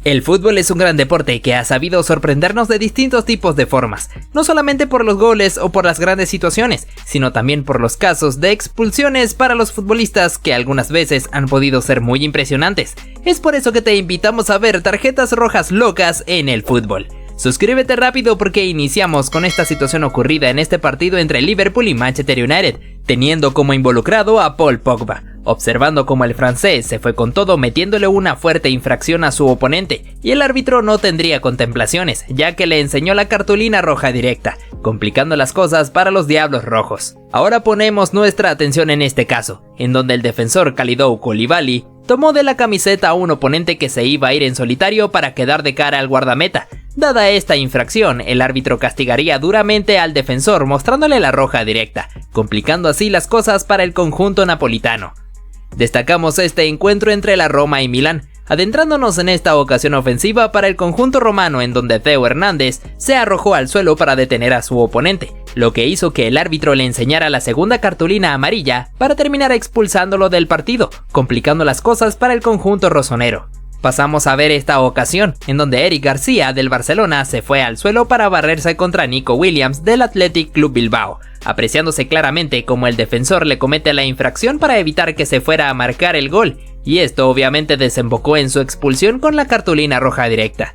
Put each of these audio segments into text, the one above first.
El fútbol es un gran deporte que ha sabido sorprendernos de distintos tipos de formas, no solamente por los goles o por las grandes situaciones, sino también por los casos de expulsiones para los futbolistas que algunas veces han podido ser muy impresionantes. Es por eso que te invitamos a ver tarjetas rojas locas en el fútbol. Suscríbete rápido porque iniciamos con esta situación ocurrida en este partido entre Liverpool y Manchester United, teniendo como involucrado a Paul Pogba, observando como el francés se fue con todo metiéndole una fuerte infracción a su oponente, y el árbitro no tendría contemplaciones, ya que le enseñó la cartulina roja directa, complicando las cosas para los Diablos Rojos. Ahora ponemos nuestra atención en este caso, en donde el defensor Kalidou Koulibaly tomó de la camiseta a un oponente que se iba a ir en solitario para quedar de cara al guardameta. Dada esta infracción, el árbitro castigaría duramente al defensor mostrándole la roja directa, complicando así las cosas para el conjunto napolitano. Destacamos este encuentro entre la Roma y Milán, adentrándonos en esta ocasión ofensiva para el conjunto romano en donde Theo Hernández se arrojó al suelo para detener a su oponente, lo que hizo que el árbitro le enseñara la segunda cartulina amarilla para terminar expulsándolo del partido, complicando las cosas para el conjunto rosonero. Pasamos a ver esta ocasión, en donde Eric García del Barcelona se fue al suelo para barrerse contra Nico Williams del Athletic Club Bilbao, apreciándose claramente como el defensor le comete la infracción para evitar que se fuera a marcar el gol, y esto obviamente desembocó en su expulsión con la cartulina roja directa.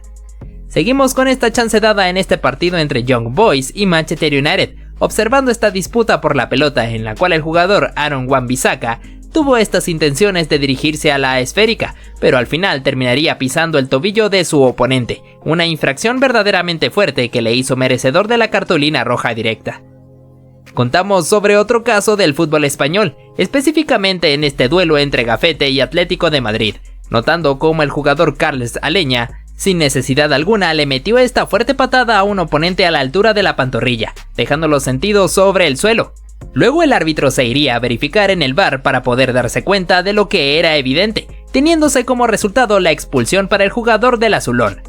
Seguimos con esta chance dada en este partido entre Young Boys y Manchester United, observando esta disputa por la pelota en la cual el jugador Aaron Wan-Bissaka tuvo estas intenciones de dirigirse a la esférica, pero al final terminaría pisando el tobillo de su oponente, una infracción verdaderamente fuerte que le hizo merecedor de la cartulina roja directa. Contamos sobre otro caso del fútbol español, específicamente en este duelo entre Gafete y Atlético de Madrid, notando cómo el jugador Carles Aleña, sin necesidad alguna, le metió esta fuerte patada a un oponente a la altura de la pantorrilla, dejándolo sentido sobre el suelo. Luego el árbitro se iría a verificar en el VAR para poder darse cuenta de lo que era evidente, teniéndose como resultado la expulsión para el jugador del azulón.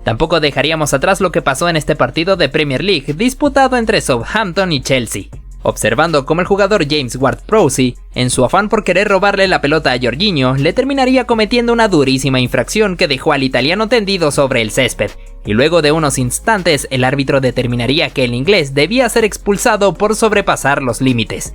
Tampoco dejaríamos atrás lo que pasó en este partido de Premier League disputado entre Southampton y Chelsea, observando cómo el jugador James Ward-Prowse, en su afán por querer robarle la pelota a Jorginho, le terminaría cometiendo una durísima infracción que dejó al italiano tendido sobre el césped, y luego de unos instantes el árbitro determinaría que el inglés debía ser expulsado por sobrepasar los límites.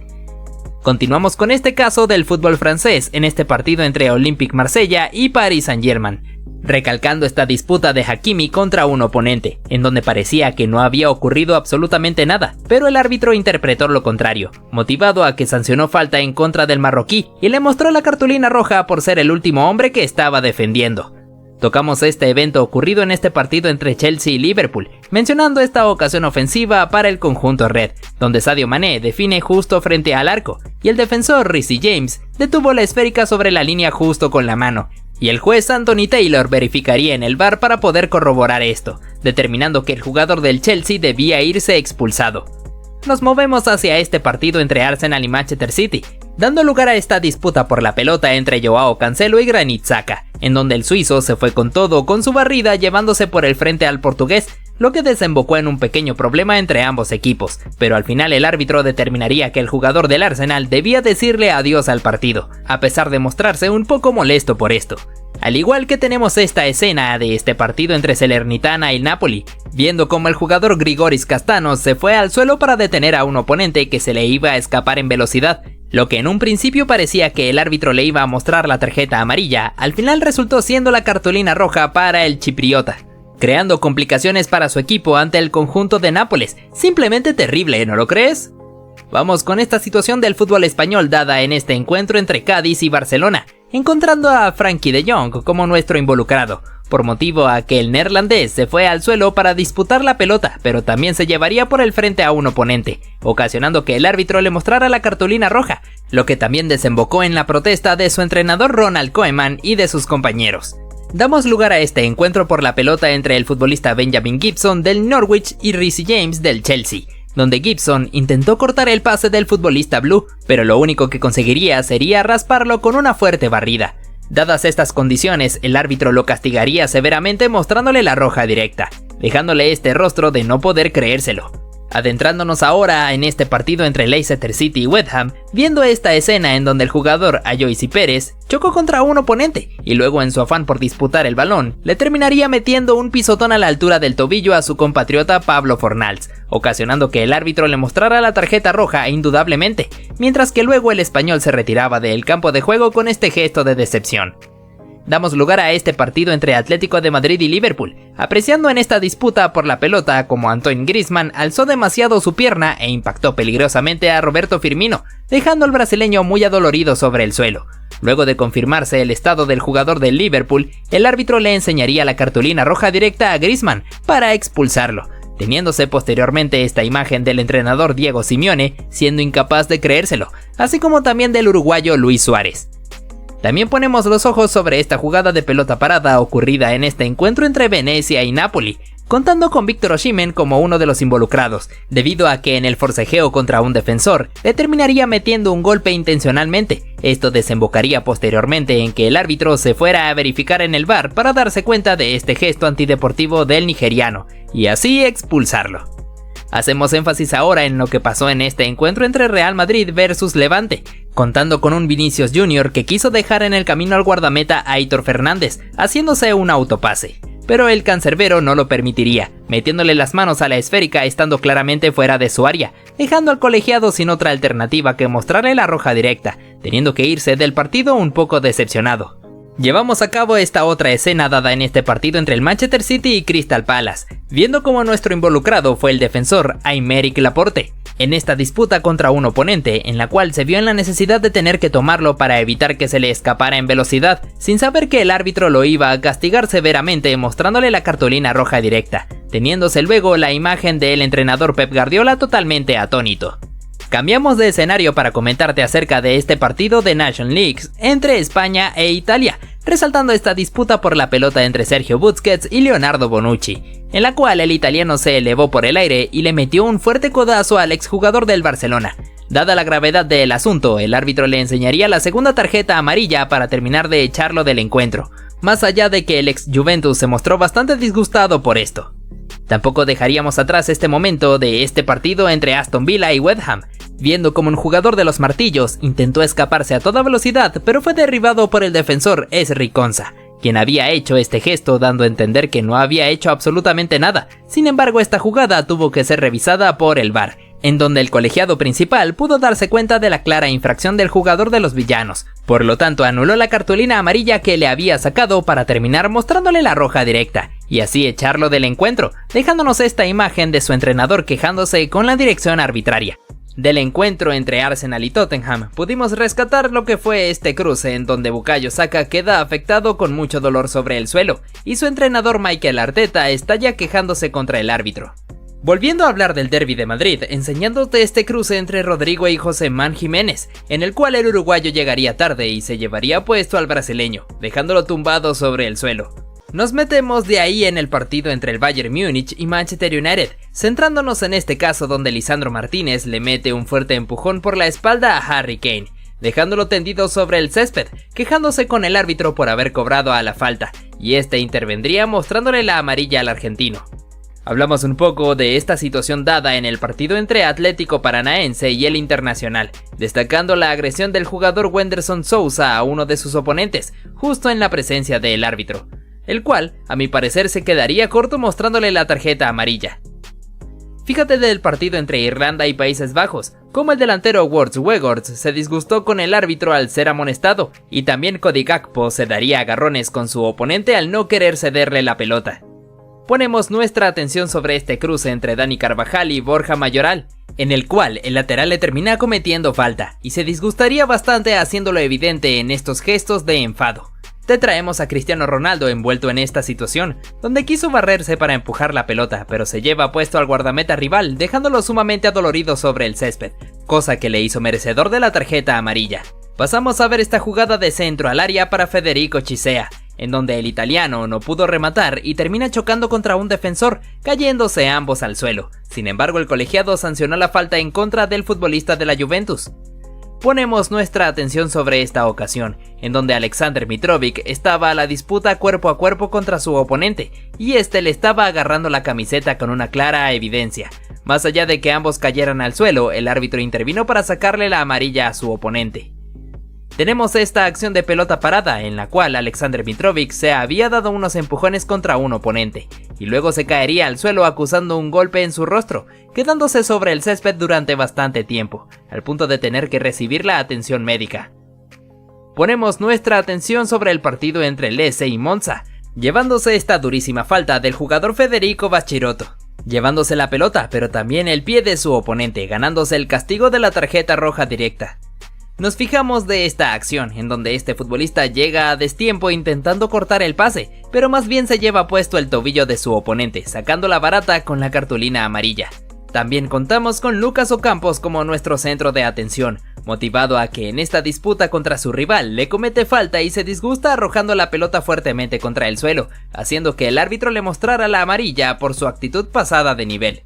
Continuamos con este caso del fútbol francés en este partido entre Olympique Marsella y Paris Saint-Germain, recalcando esta disputa de Hakimi contra un oponente, en donde parecía que no había ocurrido absolutamente nada, pero el árbitro interpretó lo contrario, motivado a que sancionó falta en contra del marroquí y le mostró la cartulina roja por ser el último hombre que estaba defendiendo. Tocamos este evento ocurrido en este partido entre Chelsea y Liverpool, mencionando esta ocasión ofensiva para el conjunto red, donde Sadio Mané define justo frente al arco, y el defensor Reece James detuvo la esférica sobre la línea justo con la mano, y el juez Anthony Taylor verificaría en el VAR para poder corroborar esto, determinando que el jugador del Chelsea debía irse expulsado. Nos movemos hacia este partido entre Arsenal y Manchester City, dando lugar a esta disputa por la pelota entre Joao Cancelo y Granit Xhaka, en donde el suizo se fue con todo con su barrida llevándose por el frente al portugués, lo que desembocó en un pequeño problema entre ambos equipos, pero al final el árbitro determinaría que el jugador del Arsenal debía decirle adiós al partido, a pesar de mostrarse un poco molesto por esto. Al igual que tenemos esta escena de este partido entre Salernitana y Napoli, viendo cómo el jugador Grigoris Castanos se fue al suelo para detener a un oponente que se le iba a escapar en velocidad, lo que en un principio parecía que el árbitro le iba a mostrar la tarjeta amarilla, al final resultó siendo la cartulina roja para el chipriota, creando complicaciones para su equipo ante el conjunto de Nápoles. Simplemente terrible, ¿no lo crees? Vamos con esta situación del fútbol español dada en este encuentro entre Cádiz y Barcelona, encontrando a Frenkie de Jong como nuestro involucrado, por motivo a que el neerlandés se fue al suelo para disputar la pelota, pero también se llevaría por el frente a un oponente, ocasionando que el árbitro le mostrara la cartulina roja, lo que también desembocó en la protesta de su entrenador Ronald Koeman y de sus compañeros. Damos lugar a este encuentro por la pelota entre el futbolista Benjamin Gibson del Norwich y Reece James del Chelsea, donde Gibson intentó cortar el pase del futbolista blue, pero lo único que conseguiría sería rasparlo con una fuerte barrida. Dadas estas condiciones, el árbitro lo castigaría severamente mostrándole la roja directa, dejándole este rostro de no poder creérselo. Adentrándonos ahora en este partido entre Leicester City y West Ham, viendo esta escena en donde el jugador Ayoisi Pérez chocó contra un oponente y luego en su afán por disputar el balón, le terminaría metiendo un pisotón a la altura del tobillo a su compatriota Pablo Fornals, ocasionando que el árbitro le mostrara la tarjeta roja indudablemente, mientras que luego el español se retiraba del campo de juego con este gesto de decepción. Damos lugar a este partido entre Atlético de Madrid y Liverpool, apreciando en esta disputa por la pelota como Antoine Griezmann alzó demasiado su pierna e impactó peligrosamente a Roberto Firmino, dejando al brasileño muy adolorido sobre el suelo. Luego de confirmarse el estado del jugador del Liverpool, el árbitro le enseñaría la cartulina roja directa a Griezmann para expulsarlo, teniéndose posteriormente esta imagen del entrenador Diego Simeone siendo incapaz de creérselo, así como también del uruguayo Luis Suárez. También ponemos los ojos sobre esta jugada de pelota parada ocurrida en este encuentro entre Venecia y Napoli, contando con Víctor Osimhen como uno de los involucrados, debido a que en el forcejeo contra un defensor le terminaría metiendo un golpe intencionalmente. Esto desembocaría posteriormente en que el árbitro se fuera a verificar en el VAR para darse cuenta de este gesto antideportivo del nigeriano, y así expulsarlo. Hacemos énfasis ahora en lo que pasó en este encuentro entre Real Madrid versus Levante, contando con un Vinicius Jr. que quiso dejar en el camino al guardameta Aitor Fernández, haciéndose un autopase. Pero el cancerbero no lo permitiría, metiéndole las manos a la esférica estando claramente fuera de su área, dejando al colegiado sin otra alternativa que mostrarle la roja directa, teniendo que irse del partido un poco decepcionado. Llevamos a cabo esta otra escena dada en este partido entre el Manchester City y Crystal Palace, viendo como nuestro involucrado fue el defensor Aymeric Laporte, en esta disputa contra un oponente en la cual se vio en la necesidad de tener que tomarlo para evitar que se le escapara en velocidad, sin saber que el árbitro lo iba a castigar severamente mostrándole la cartulina roja directa, teniéndose luego la imagen del entrenador Pep Guardiola totalmente atónito. Cambiamos de escenario para comentarte acerca de este partido de Nations League entre España e Italia, resaltando esta disputa por la pelota entre Sergio Busquets y Leonardo Bonucci, en la cual el italiano se elevó por el aire y le metió un fuerte codazo al exjugador del Barcelona. Dada la gravedad del asunto, el árbitro le enseñaría la segunda tarjeta amarilla para terminar de echarlo del encuentro, más allá de que el ex Juventus se mostró bastante disgustado por esto. Tampoco dejaríamos atrás este momento de este partido entre Aston Villa y West Ham, viendo como un jugador de los martillos intentó escaparse a toda velocidad pero fue derribado por el defensor Ezri Konsa, quien había hecho este gesto dando a entender que no había hecho absolutamente nada. Sin embargo, esta jugada tuvo que ser revisada por el VAR, en donde el colegiado principal pudo darse cuenta de la clara infracción del jugador de los villanos, por lo tanto anuló la cartulina amarilla que le había sacado para terminar mostrándole la roja directa, y así echarlo del encuentro, dejándonos esta imagen de su entrenador quejándose con la dirección arbitraria. Del encuentro entre Arsenal y Tottenham, pudimos rescatar lo que fue este cruce en donde Bukayo Saka queda afectado con mucho dolor sobre el suelo, y su entrenador Mikel Arteta está ya quejándose contra el árbitro. Volviendo a hablar del derbi de Madrid, enseñándote este cruce entre Rodrigo y Joséman Jiménez, en el cual el uruguayo llegaría tarde y se llevaría puesto al brasileño, dejándolo tumbado sobre el suelo. Nos metemos de ahí en el partido entre el Bayern Múnich y Manchester United, centrándonos en este caso donde Lisandro Martínez le mete un fuerte empujón por la espalda a Harry Kane, dejándolo tendido sobre el césped, quejándose con el árbitro por haber cobrado a la falta, y este intervendría mostrándole la amarilla al argentino. Hablamos un poco de esta situación dada en el partido entre Atlético Paranaense y el Internacional, destacando la agresión del jugador Wenderson Sousa a uno de sus oponentes, justo en la presencia del árbitro, el cual, a mi parecer, se quedaría corto mostrándole la tarjeta amarilla. Fíjate del partido entre Irlanda y Países Bajos, como el delantero Wout Weghorst se disgustó con el árbitro al ser amonestado, y también Cody Gakpo se daría agarrones con su oponente al no querer cederle la pelota. Ponemos nuestra atención sobre este cruce entre Dani Carvajal y Borja Mayoral, en el cual el lateral le termina cometiendo falta, y se disgustaría bastante haciéndolo evidente en estos gestos de enfado. Te traemos a Cristiano Ronaldo envuelto en esta situación, donde quiso barrerse para empujar la pelota, pero se lleva puesto al guardameta rival, dejándolo sumamente adolorido sobre el césped, cosa que le hizo merecedor de la tarjeta amarilla. Pasamos a ver esta jugada de centro al área para Federico Chisea, en donde el italiano no pudo rematar y termina chocando contra un defensor, cayéndose ambos al suelo. Sin embargo, el colegiado sancionó la falta en contra del futbolista de la Juventus. Ponemos nuestra atención sobre esta ocasión, en donde Alexander Mitrovic estaba a la disputa cuerpo a cuerpo contra su oponente, y este le estaba agarrando la camiseta con una clara evidencia, Más allá de que ambos cayeran al suelo, el árbitro intervino para sacarle la amarilla a su oponente. Tenemos esta acción de pelota parada en la cual Alexander Mitrovic se había dado unos empujones contra un oponente y luego se caería al suelo acusando un golpe en su rostro, quedándose sobre el césped durante bastante tiempo, al punto de tener que recibir la atención médica. Ponemos nuestra atención sobre el partido entre Lecce y Monza, llevándose esta durísima falta del jugador Federico Baccirotto, llevándose la pelota pero también el pie de su oponente, ganándose el castigo de la tarjeta roja directa. Nos fijamos de esta acción, en donde este futbolista llega a destiempo intentando cortar el pase, pero más bien se lleva puesto el tobillo de su oponente, sacando la barata con la cartulina amarilla. También contamos con Lucas Ocampos como nuestro centro de atención, motivado a que en esta disputa contra su rival le comete falta y se disgusta arrojando la pelota fuertemente contra el suelo, haciendo que el árbitro le mostrara la amarilla por su actitud pasada de nivel.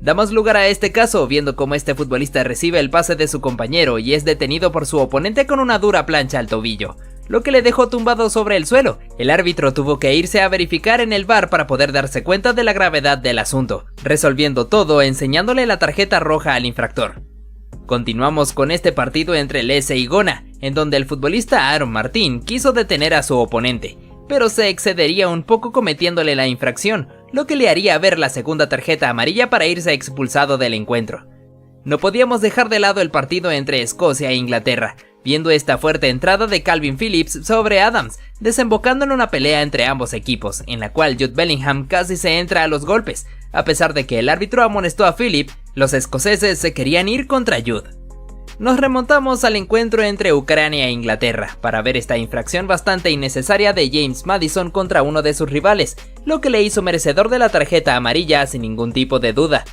Damos lugar a este caso viendo cómo este futbolista recibe el pase de su compañero y es detenido por su oponente con una dura plancha al tobillo, lo que le dejó tumbado sobre el suelo. El árbitro tuvo que irse a verificar en el VAR para poder darse cuenta de la gravedad del asunto, resolviendo todo enseñándole la tarjeta roja al infractor. Continuamos con este partido entre Lecce y Gona, en donde el futbolista Aaron Martín quiso detener a su oponente, pero se excedería un poco cometiéndole la infracción, lo que le haría ver la segunda tarjeta amarilla para irse expulsado del encuentro. No podíamos dejar de lado el partido entre Escocia e Inglaterra, viendo esta fuerte entrada de Calvin Phillips sobre Adams, desembocando en una pelea entre ambos equipos, en la cual Jude Bellingham casi se entra a los golpes. A pesar de que el árbitro amonestó a Philip, los escoceses se querían ir contra Jude. Nos remontamos al encuentro entre Ucrania e Inglaterra para ver esta infracción bastante innecesaria de James Maddison contra uno de sus rivales, lo que le hizo merecedor de la tarjeta amarilla sin ningún tipo de duda.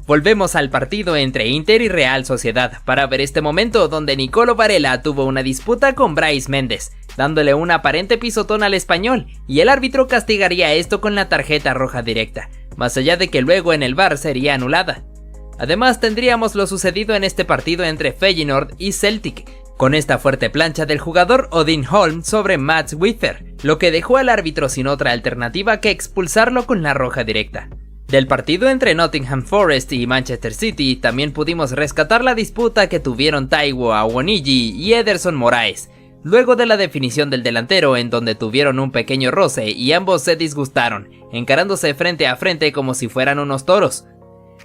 Volvemos al partido entre Inter y Real Sociedad para ver este momento donde Nicolo Varela tuvo una disputa con Brais Méndez, dándole un aparente pisotón al español, y el árbitro castigaría esto con la tarjeta roja directa, más allá de que luego en el VAR sería anulada. Además tendríamos lo sucedido en este partido entre Feyenoord y Celtic, con esta fuerte plancha del jugador Odin Holm sobre Mats Wither, lo que dejó al árbitro sin otra alternativa que expulsarlo con la roja directa. Del partido entre Nottingham Forest y Manchester City también pudimos rescatar la disputa que tuvieron Taiwo Awoniyi y Ederson Moraes, luego de la definición del delantero en donde tuvieron un pequeño roce y ambos se disgustaron, encarándose frente a frente como si fueran unos toros.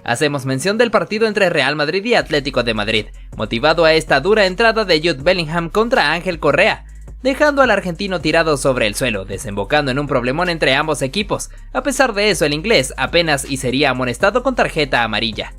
Hacemos mención del partido entre Real Madrid y Atlético de Madrid, motivado a esta dura entrada de Jude Bellingham contra Ángel Correa, dejando al argentino tirado sobre el suelo, desembocando en un problemón entre ambos equipos. A pesar de eso, el inglés apenas y sería amonestado con tarjeta amarilla.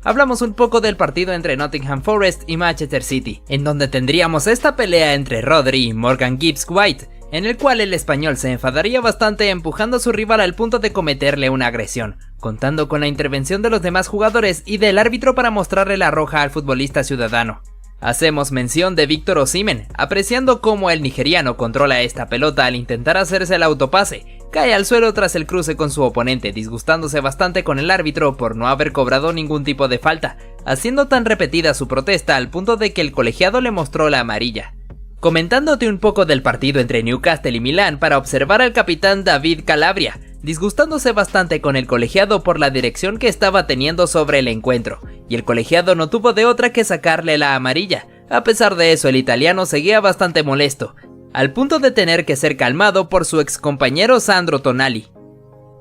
Hablamos un poco del partido entre Nottingham Forest y Manchester City, en donde tendríamos esta pelea entre Rodri y Morgan Gibbs White, en el cual el español se enfadaría bastante empujando a su rival al punto de cometerle una agresión, contando con la intervención de los demás jugadores y del árbitro para mostrarle la roja al futbolista ciudadano. Hacemos mención de Víctor Osimhen, apreciando cómo el nigeriano controla esta pelota al intentar hacerse el autopase, cae al suelo tras el cruce con su oponente, disgustándose bastante con el árbitro por no haber cobrado ningún tipo de falta, haciendo tan repetida su protesta al punto de que el colegiado le mostró la amarilla. Comentándote un poco del partido entre Newcastle y Milán para observar al capitán David Calabria, disgustándose bastante con el colegiado por la dirección que estaba teniendo sobre el encuentro, y el colegiado no tuvo de otra que sacarle la amarilla. A pesar de eso, el italiano seguía bastante molesto, al punto de tener que ser calmado por su ex compañero Sandro Tonali.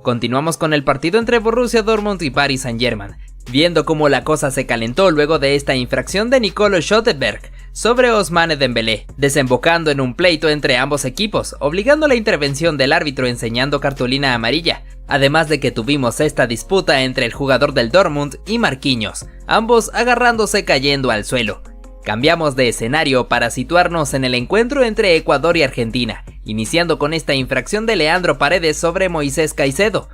Continuamos con el partido entre Borussia Dortmund y Paris Saint-Germain, viendo cómo la cosa se calentó luego de esta infracción de Nicolo Schlotterbeck sobre Ousmane Dembélé, desembocando en un pleito entre ambos equipos, obligando la intervención del árbitro enseñando cartulina amarilla, además de que tuvimos esta disputa entre el jugador del Dortmund y Marquinhos, ambos agarrándose cayendo al suelo. Cambiamos de escenario para situarnos en el encuentro entre Ecuador y Argentina, iniciando con esta infracción de Leandro Paredes sobre Moisés Caicedo,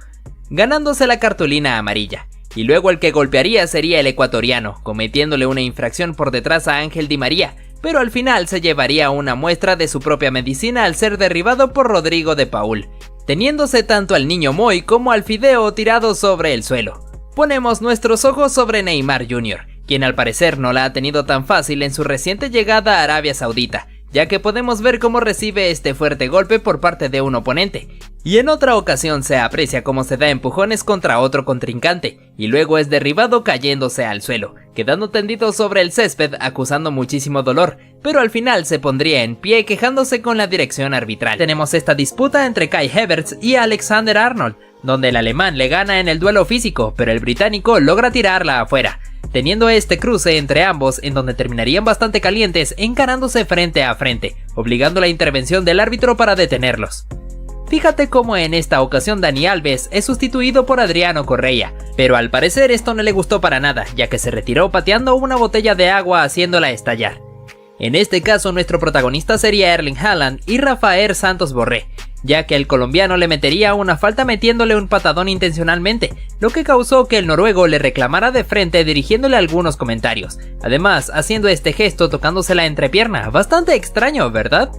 ganándose la cartulina amarilla. Y luego el que golpearía sería el ecuatoriano, cometiéndole una infracción por detrás a Ángel Di María, pero al final se llevaría una muestra de su propia medicina al ser derribado por Rodrigo de Paul, teniéndose tanto al niño Moy como al Fideo tirados sobre el suelo. Ponemos nuestros ojos sobre Neymar Jr., quien al parecer no la ha tenido tan fácil en su reciente llegada a Arabia Saudita, ya que podemos ver cómo recibe este fuerte golpe por parte de un oponente, y en otra ocasión se aprecia cómo se da empujones contra otro contrincante, y luego es derribado cayéndose al suelo, quedando tendido sobre el césped acusando muchísimo dolor, pero al final se pondría en pie quejándose con la dirección arbitral. Tenemos esta disputa entre Kai Havertz y Alexander Arnold, donde el alemán le gana en el duelo físico, pero el británico logra tirarla afuera, teniendo este cruce entre ambos en donde terminarían bastante calientes encarándose frente a frente, obligando la intervención del árbitro para detenerlos. Fíjate cómo en esta ocasión Dani Alves es sustituido por Adriano Correia, pero al parecer esto no le gustó para nada, ya que se retiró pateando una botella de agua haciéndola estallar. En este caso nuestro protagonista sería Erling Haaland y Rafael Santos Borré, ya que el colombiano le metería una falta metiéndole un patadón intencionalmente, lo que causó que el noruego le reclamara de frente dirigiéndole algunos comentarios, además haciendo este gesto tocándose la entrepierna, bastante extraño, ¿verdad?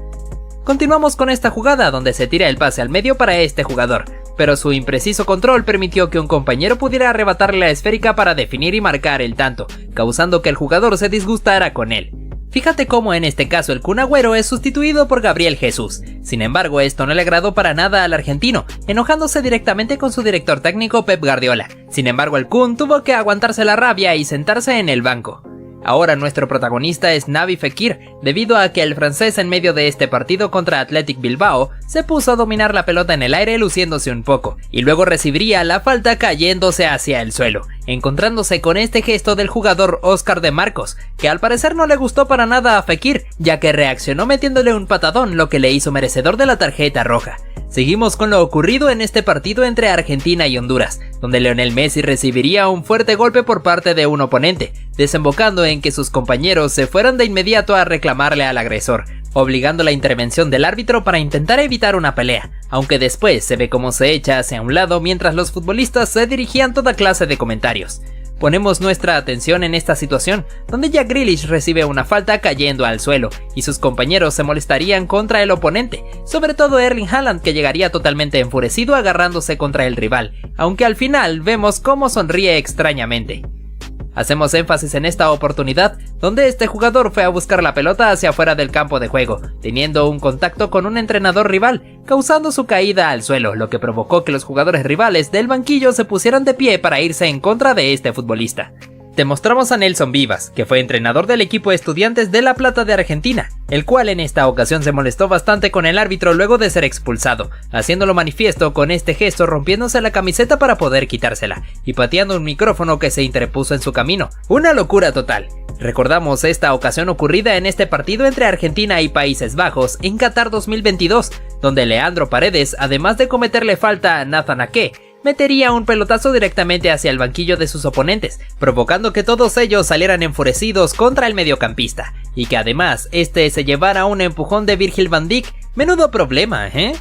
Continuamos con esta jugada donde se tira el pase al medio para este jugador, pero su impreciso control permitió que un compañero pudiera arrebatarle la esférica para definir y marcar el tanto, causando que el jugador se disgustara con él. Fíjate cómo en este caso el Kun Agüero es sustituido por Gabriel Jesús. Sin embargo, esto no le agradó para nada al argentino, enojándose directamente con su director técnico Pep Guardiola. Sin embargo, el Kun tuvo que aguantarse la rabia y sentarse en el banco. Ahora nuestro protagonista es Naby Fekir, debido a que el francés en medio de este partido contra Athletic Bilbao se puso a dominar la pelota en el aire luciéndose un poco, y luego recibiría la falta cayéndose hacia el suelo, encontrándose con este gesto del jugador Oscar de Marcos, que al parecer no le gustó para nada a Fekir, ya que reaccionó metiéndole un patadón, lo que le hizo merecedor de la tarjeta roja. Seguimos con lo ocurrido en este partido entre Argentina y Honduras, donde Lionel Messi recibiría un fuerte golpe por parte de un oponente, desembocando en que sus compañeros se fueran de inmediato a reclamarle al agresor, obligando la intervención del árbitro para intentar evitar una pelea, aunque después se ve cómo se echa hacia un lado mientras los futbolistas se dirigían toda clase de comentarios. Ponemos nuestra atención en esta situación, donde Jack Grealish recibe una falta cayendo al suelo, y sus compañeros se molestarían contra el oponente, sobre todo Erling Haaland, que llegaría totalmente enfurecido agarrándose contra el rival, aunque al final vemos cómo sonríe extrañamente. Hacemos énfasis en esta oportunidad, donde este jugador fue a buscar la pelota hacia afuera del campo de juego, teniendo un contacto con un entrenador rival, causando su caída al suelo, lo que provocó que los jugadores rivales del banquillo se pusieran de pie para irse en contra de este futbolista. Te mostramos a Nelson Vivas, que fue entrenador del equipo Estudiantes de La Plata de Argentina, el cual en esta ocasión se molestó bastante con el árbitro luego de ser expulsado, haciéndolo manifiesto con este gesto rompiéndose la camiseta para poder quitársela, y pateando un micrófono que se interpuso en su camino. Una locura total. Recordamos esta ocasión ocurrida en este partido entre Argentina y Países Bajos en Qatar 2022, donde Leandro Paredes, además de cometerle falta a Nathan Ake, metería un pelotazo directamente hacia el banquillo de sus oponentes, provocando que todos ellos salieran enfurecidos contra el mediocampista, y que además este se llevara un empujón de Virgil van Dijk. Menudo problema, ¿eh?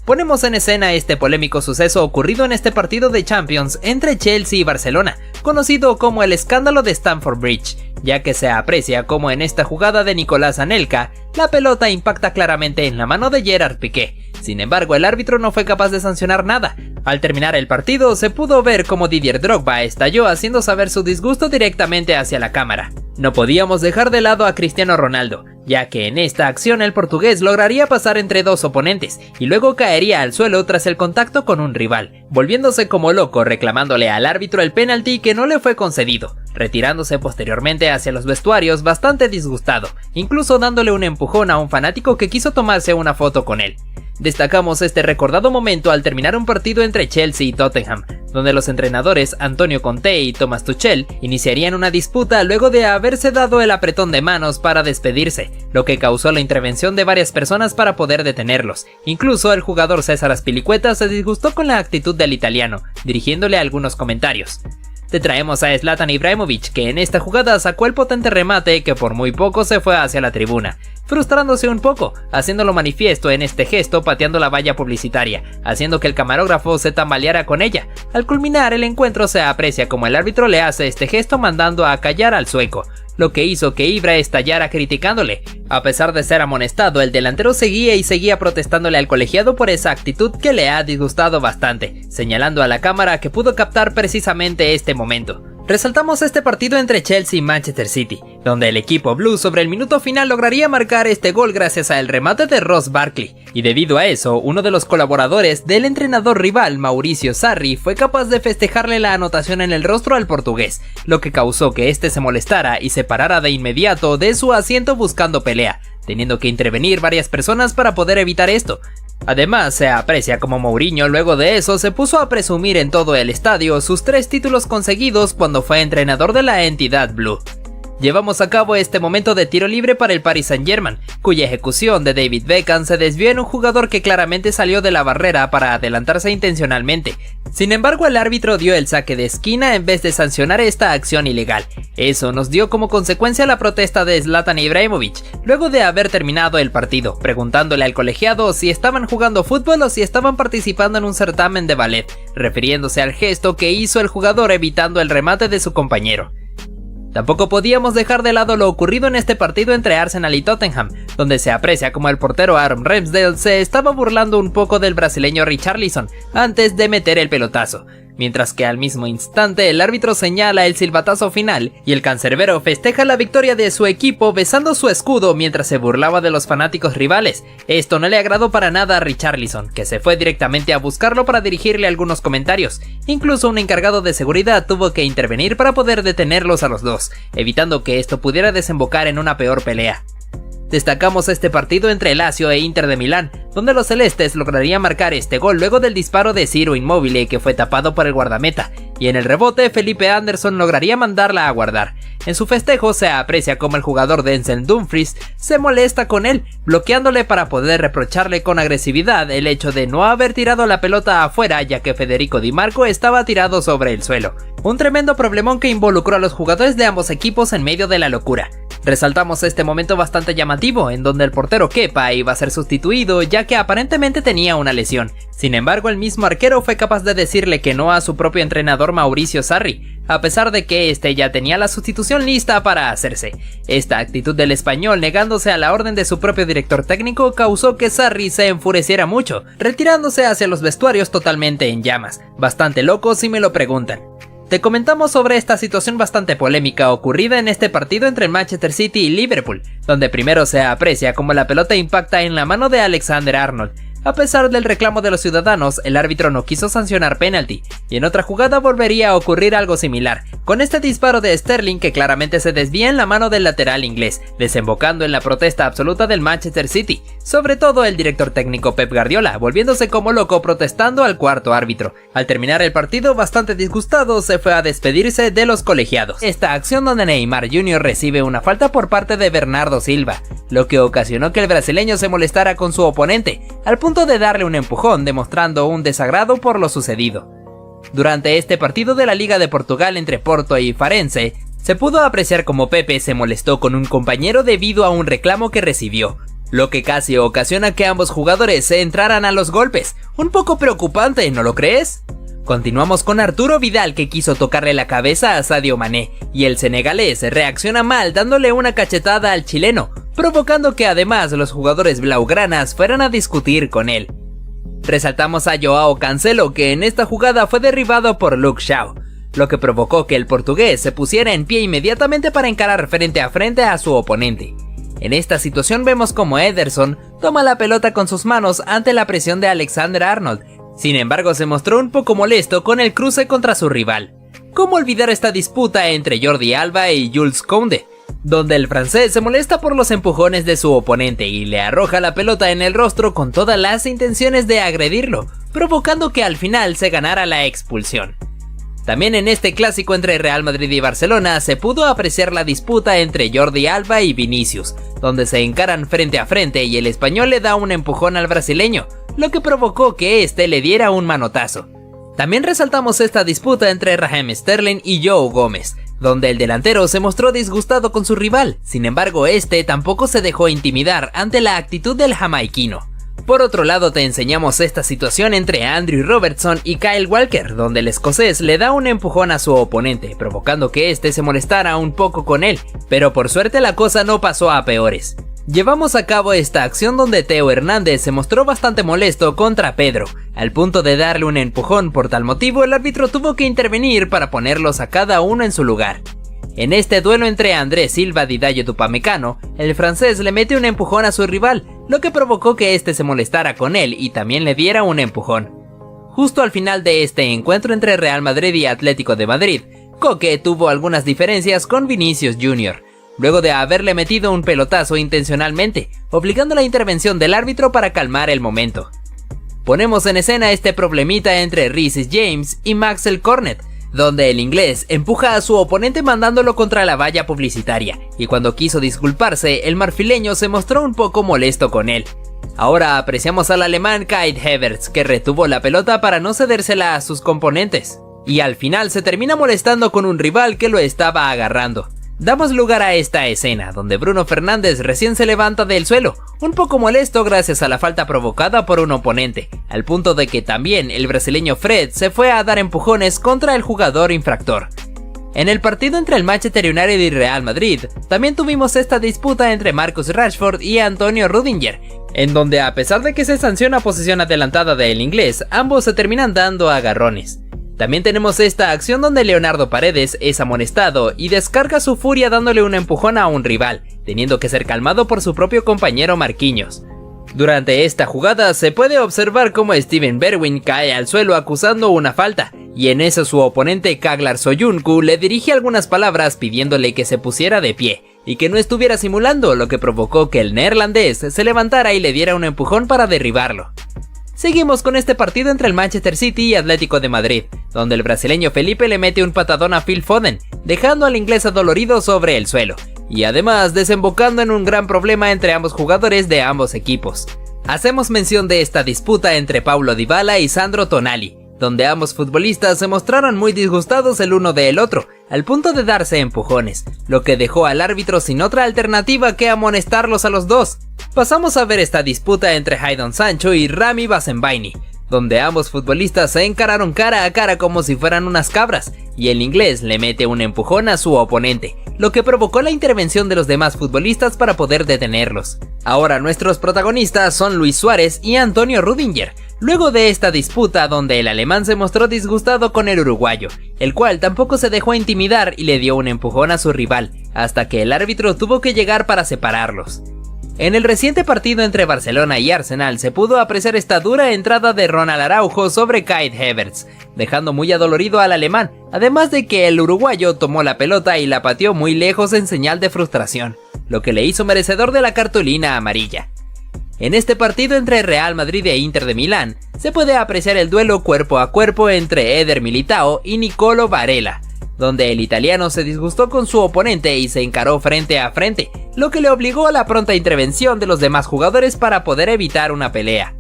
Ponemos en escena este polémico suceso ocurrido en este partido de Champions entre Chelsea y Barcelona, conocido como el escándalo de Stamford Bridge, ya que se aprecia como en esta jugada de Nicolás Anelka, la pelota impacta claramente en la mano de Gerard Piqué. Sin embargo, el árbitro no fue capaz de sancionar nada. Al terminar el partido, se pudo ver cómo Didier Drogba estalló haciendo saber su disgusto directamente hacia la cámara. No podíamos dejar de lado a Cristiano Ronaldo, ya que en esta acción el portugués lograría pasar entre dos oponentes y luego caería al suelo tras el contacto con un rival, volviéndose como loco reclamándole al árbitro el penalti que no le fue concedido, retirándose posteriormente hacia los vestuarios bastante disgustado, incluso dándole un empujón a un fanático que quiso tomarse una foto con él. Destacamos este recordado momento al terminar un partido entre Chelsea y Tottenham, donde los entrenadores Antonio Conte y Thomas Tuchel iniciarían una disputa luego de haberse dado el apretón de manos para despedirse, lo que causó la intervención de varias personas para poder detenerlos. Incluso el jugador César Azpilicueta se disgustó con la actitud del italiano, dirigiéndole algunos comentarios. Te traemos a Zlatan Ibrahimovic, que en esta jugada sacó el potente remate que por muy poco se fue hacia la tribuna, frustrándose un poco, haciéndolo manifiesto en este gesto pateando la valla publicitaria, haciendo que el camarógrafo se tambaleara con ella. Al culminar el encuentro se aprecia como el árbitro le hace este gesto mandando a callar al sueco, lo que hizo que Ibra estallara criticándole. A pesar de ser amonestado, el delantero seguía protestándole al colegiado por esa actitud que le ha disgustado bastante, señalando a la cámara que pudo captar precisamente este momento. Resaltamos este partido entre Chelsea y Manchester City, donde el equipo blue sobre el minuto final lograría marcar este gol gracias al remate de Ross Barkley, y debido a eso, uno de los colaboradores del entrenador rival, Mauricio Sarri, fue capaz de festejarle la anotación en el rostro al portugués, lo que causó que este se molestara y se parara de inmediato de su asiento buscando pelea, teniendo que intervenir varias personas para poder evitar esto. Además, se aprecia como Mourinho luego de eso se puso a presumir en todo el estadio sus 3 títulos conseguidos cuando fue entrenador de la entidad blue. Llevamos a cabo este momento de tiro libre para el Paris Saint-Germain, cuya ejecución de David Beckham se desvió en un jugador que claramente salió de la barrera para adelantarse intencionalmente. Sin embargo, el árbitro dio el saque de esquina en vez de sancionar esta acción ilegal. Eso nos dio como consecuencia la protesta de Zlatan Ibrahimovic, luego de haber terminado el partido, preguntándole al colegiado si estaban jugando fútbol o si estaban participando en un certamen de ballet, refiriéndose al gesto que hizo el jugador evitando el remate de su compañero. Tampoco podíamos dejar de lado lo ocurrido en este partido entre Arsenal y Tottenham, donde se aprecia como el portero Aaron Ramsdale se estaba burlando un poco del brasileño Richarlison antes de meter el pelotazo, mientras que al mismo instante el árbitro señala el silbatazo final y el cancerbero festeja la victoria de su equipo besando su escudo mientras se burlaba de los fanáticos rivales. Esto no le agradó para nada a Richarlison, que se fue directamente a buscarlo para dirigirle algunos comentarios. Incluso un encargado de seguridad tuvo que intervenir para poder detenerlos a los dos, evitando que esto pudiera desembocar en una peor pelea. Destacamos este partido entre Lazio e Inter de Milán, donde los celestes lograrían marcar este gol luego del disparo de Ciro Immobile que fue tapado por el guardameta, y en el rebote Felipe Anderson lograría mandarla a guardar. En su festejo se aprecia como el jugador Denzel Dumfries se molesta con él, bloqueándole para poder reprocharle con agresividad el hecho de no haber tirado la pelota afuera ya que Federico Di Marco estaba tirado sobre el suelo. Un tremendo problemón que involucró a los jugadores de ambos equipos en medio de la locura. Resaltamos este momento bastante llamativo, en donde el portero Kepa iba a ser sustituido ya que aparentemente tenía una lesión. Sin embargo, el mismo arquero fue capaz de decirle que no a su propio entrenador Mauricio Sarri, a pesar de que este ya tenía la sustitución lista para hacerse. Esta actitud del español negándose a la orden de su propio director técnico causó que Sarri se enfureciera mucho, retirándose hacia los vestuarios totalmente en llamas. Bastante loco si me lo preguntan. Te comentamos sobre esta situación bastante polémica ocurrida en este partido entre Manchester City y Liverpool, donde primero se aprecia como la pelota impacta en la mano de Alexander-Arnold. A pesar del reclamo de los ciudadanos, el árbitro no quiso sancionar penalti, y en otra jugada volvería a ocurrir algo similar, con este disparo de Sterling que claramente se desvía en la mano del lateral inglés, desembocando en la protesta absoluta del Manchester City, sobre todo el director técnico Pep Guardiola, volviéndose como loco protestando al cuarto árbitro. Al terminar el partido, bastante disgustado, se fue a despedirse de los colegiados. Esta acción donde Neymar Jr. recibe una falta por parte de Bernardo Silva, lo que ocasionó que el brasileño se molestara con su oponente, al punto de darle un empujón, demostrando un desagrado por lo sucedido. Durante este partido de la Liga de Portugal entre Porto y Farense, se pudo apreciar como Pepe se molestó con un compañero debido a un reclamo que recibió, lo que casi ocasiona que ambos jugadores se entraran a los golpes. Un poco preocupante, ¿no lo crees? Continuamos con Arturo Vidal que quiso tocarle la cabeza a Sadio Mané, y el senegalés reacciona mal dándole una cachetada al chileno, provocando que además los jugadores blaugranas fueran a discutir con él. Resaltamos a Joao Cancelo que en esta jugada fue derribado por Luke Shaw, lo que provocó que el portugués se pusiera en pie inmediatamente para encarar frente a su oponente. En esta situación vemos como Ederson toma la pelota con sus manos ante la presión de Alexander-Arnold. Sin embargo, se mostró un poco molesto con el cruce contra su rival. ¿Cómo olvidar esta disputa entre Jordi Alba y Jules Koundé, donde el francés se molesta por los empujones de su oponente y le arroja la pelota en el rostro con todas las intenciones de agredirlo, provocando que al final se ganara la expulsión? También en este clásico entre Real Madrid y Barcelona se pudo apreciar la disputa entre Jordi Alba y Vinicius, donde se encaran frente a frente y el español le da un empujón al brasileño, lo que provocó que este le diera un manotazo. También resaltamos esta disputa entre Raheem Sterling y Joe Gómez, donde el delantero se mostró disgustado con su rival. Sin embargo, este tampoco se dejó intimidar ante la actitud del jamaiquino. Por otro lado, te enseñamos esta situación entre Andrew Robertson y Kyle Walker, donde el escocés le da un empujón a su oponente, provocando que este se molestara un poco con él, pero por suerte la cosa no pasó a peores. Llevamos a cabo esta acción donde Theo Hernández se mostró bastante molesto contra Pedro, al punto de darle un empujón. Por tal motivo el árbitro tuvo que intervenir para ponerlos a cada uno en su lugar. En este duelo entre Andrés Silva y Dayo Upamecano, el francés le mete un empujón a su rival, lo que provocó que este se molestara con él y también le diera un empujón. Justo al final de este encuentro entre Real Madrid y Atlético de Madrid, Koke tuvo algunas diferencias con Vinicius Jr., luego de haberle metido un pelotazo intencionalmente, obligando la intervención del árbitro para calmar el momento. Ponemos en escena este problemita entre Reece James y Maxwell Cornet, donde el inglés empuja a su oponente mandándolo contra la valla publicitaria, y cuando quiso disculparse, el marfileño se mostró un poco molesto con él. Ahora apreciamos al alemán Kai Havertz, que retuvo la pelota para no cedérsela a sus componentes, y al final se termina molestando con un rival que lo estaba agarrando. Damos lugar a esta escena, donde Bruno Fernández recién se levanta del suelo, un poco molesto gracias a la falta provocada por un oponente, al punto de que también el brasileño Fred se fue a dar empujones contra el jugador infractor. En el partido entre el Manchester United y Real Madrid, también tuvimos esta disputa entre Marcus Rashford y Antonio Rudiger, en donde a pesar de que se sanciona posición adelantada del inglés, ambos se terminan dando agarrones. También tenemos esta acción donde Leonardo Paredes es amonestado y descarga su furia dándole un empujón a un rival, teniendo que ser calmado por su propio compañero Marquinhos. Durante esta jugada se puede observar cómo Steven Bergwijn cae al suelo acusando una falta, y en eso su oponente Kaglar Soyuncu le dirige algunas palabras pidiéndole que se pusiera de pie, y que no estuviera simulando, lo que provocó que el neerlandés se levantara y le diera un empujón para derribarlo. Seguimos con este partido entre el Manchester City y Atlético de Madrid, donde el brasileño Felipe le mete un patadón a Phil Foden, dejando al inglés adolorido sobre el suelo, y además desembocando en un gran problema entre ambos jugadores de ambos equipos. Hacemos mención de esta disputa entre Paulo Dybala y Sandro Tonali, donde ambos futbolistas se mostraron muy disgustados el uno del otro, al punto de darse empujones, lo que dejó al árbitro sin otra alternativa que amonestarlos a los dos. Pasamos a ver esta disputa entre Jadon Sancho y Rami Bensebaini, donde ambos futbolistas se encararon cara a cara como si fueran unas cabras, y el inglés le mete un empujón a su oponente, lo que provocó la intervención de los demás futbolistas para poder detenerlos. Ahora nuestros protagonistas son Luis Suárez y Antonio Rudiger, luego de esta disputa donde el alemán se mostró disgustado con el uruguayo, el cual tampoco se dejó intimidar y le dio un empujón a su rival, hasta que el árbitro tuvo que llegar para separarlos. En el reciente partido entre Barcelona y Arsenal se pudo apreciar esta dura entrada de Ronald Araujo sobre Kai Havertz, dejando muy adolorido al alemán, además de que el uruguayo tomó la pelota y la pateó muy lejos en señal de frustración, lo que le hizo merecedor de la cartulina amarilla. En este partido entre Real Madrid e Inter de Milán, se puede apreciar el duelo cuerpo a cuerpo entre Eder Militao y Nicolo Varela, donde el italiano se disgustó con su oponente y se encaró frente a frente, lo que le obligó a la pronta intervención de los demás jugadores para poder evitar una pelea.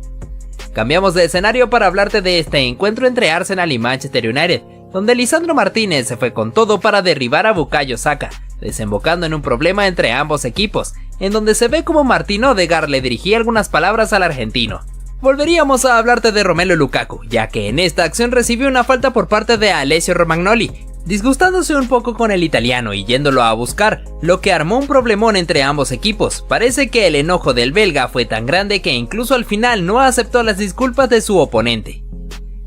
Cambiamos de escenario para hablarte de este encuentro entre Arsenal y Manchester United, donde Lisandro Martínez se fue con todo para derribar a Bukayo Saka, desembocando en un problema entre ambos equipos, en donde se ve como Martín Odegaard le dirigía algunas palabras al argentino. Volveríamos a hablarte de Romelu Lukaku, ya que en esta acción recibió una falta por parte de Alessio Romagnoli, disgustándose un poco con el italiano y yéndolo a buscar, lo que armó un problemón entre ambos equipos. Parece que el enojo del belga fue tan grande que incluso al final no aceptó las disculpas de su oponente.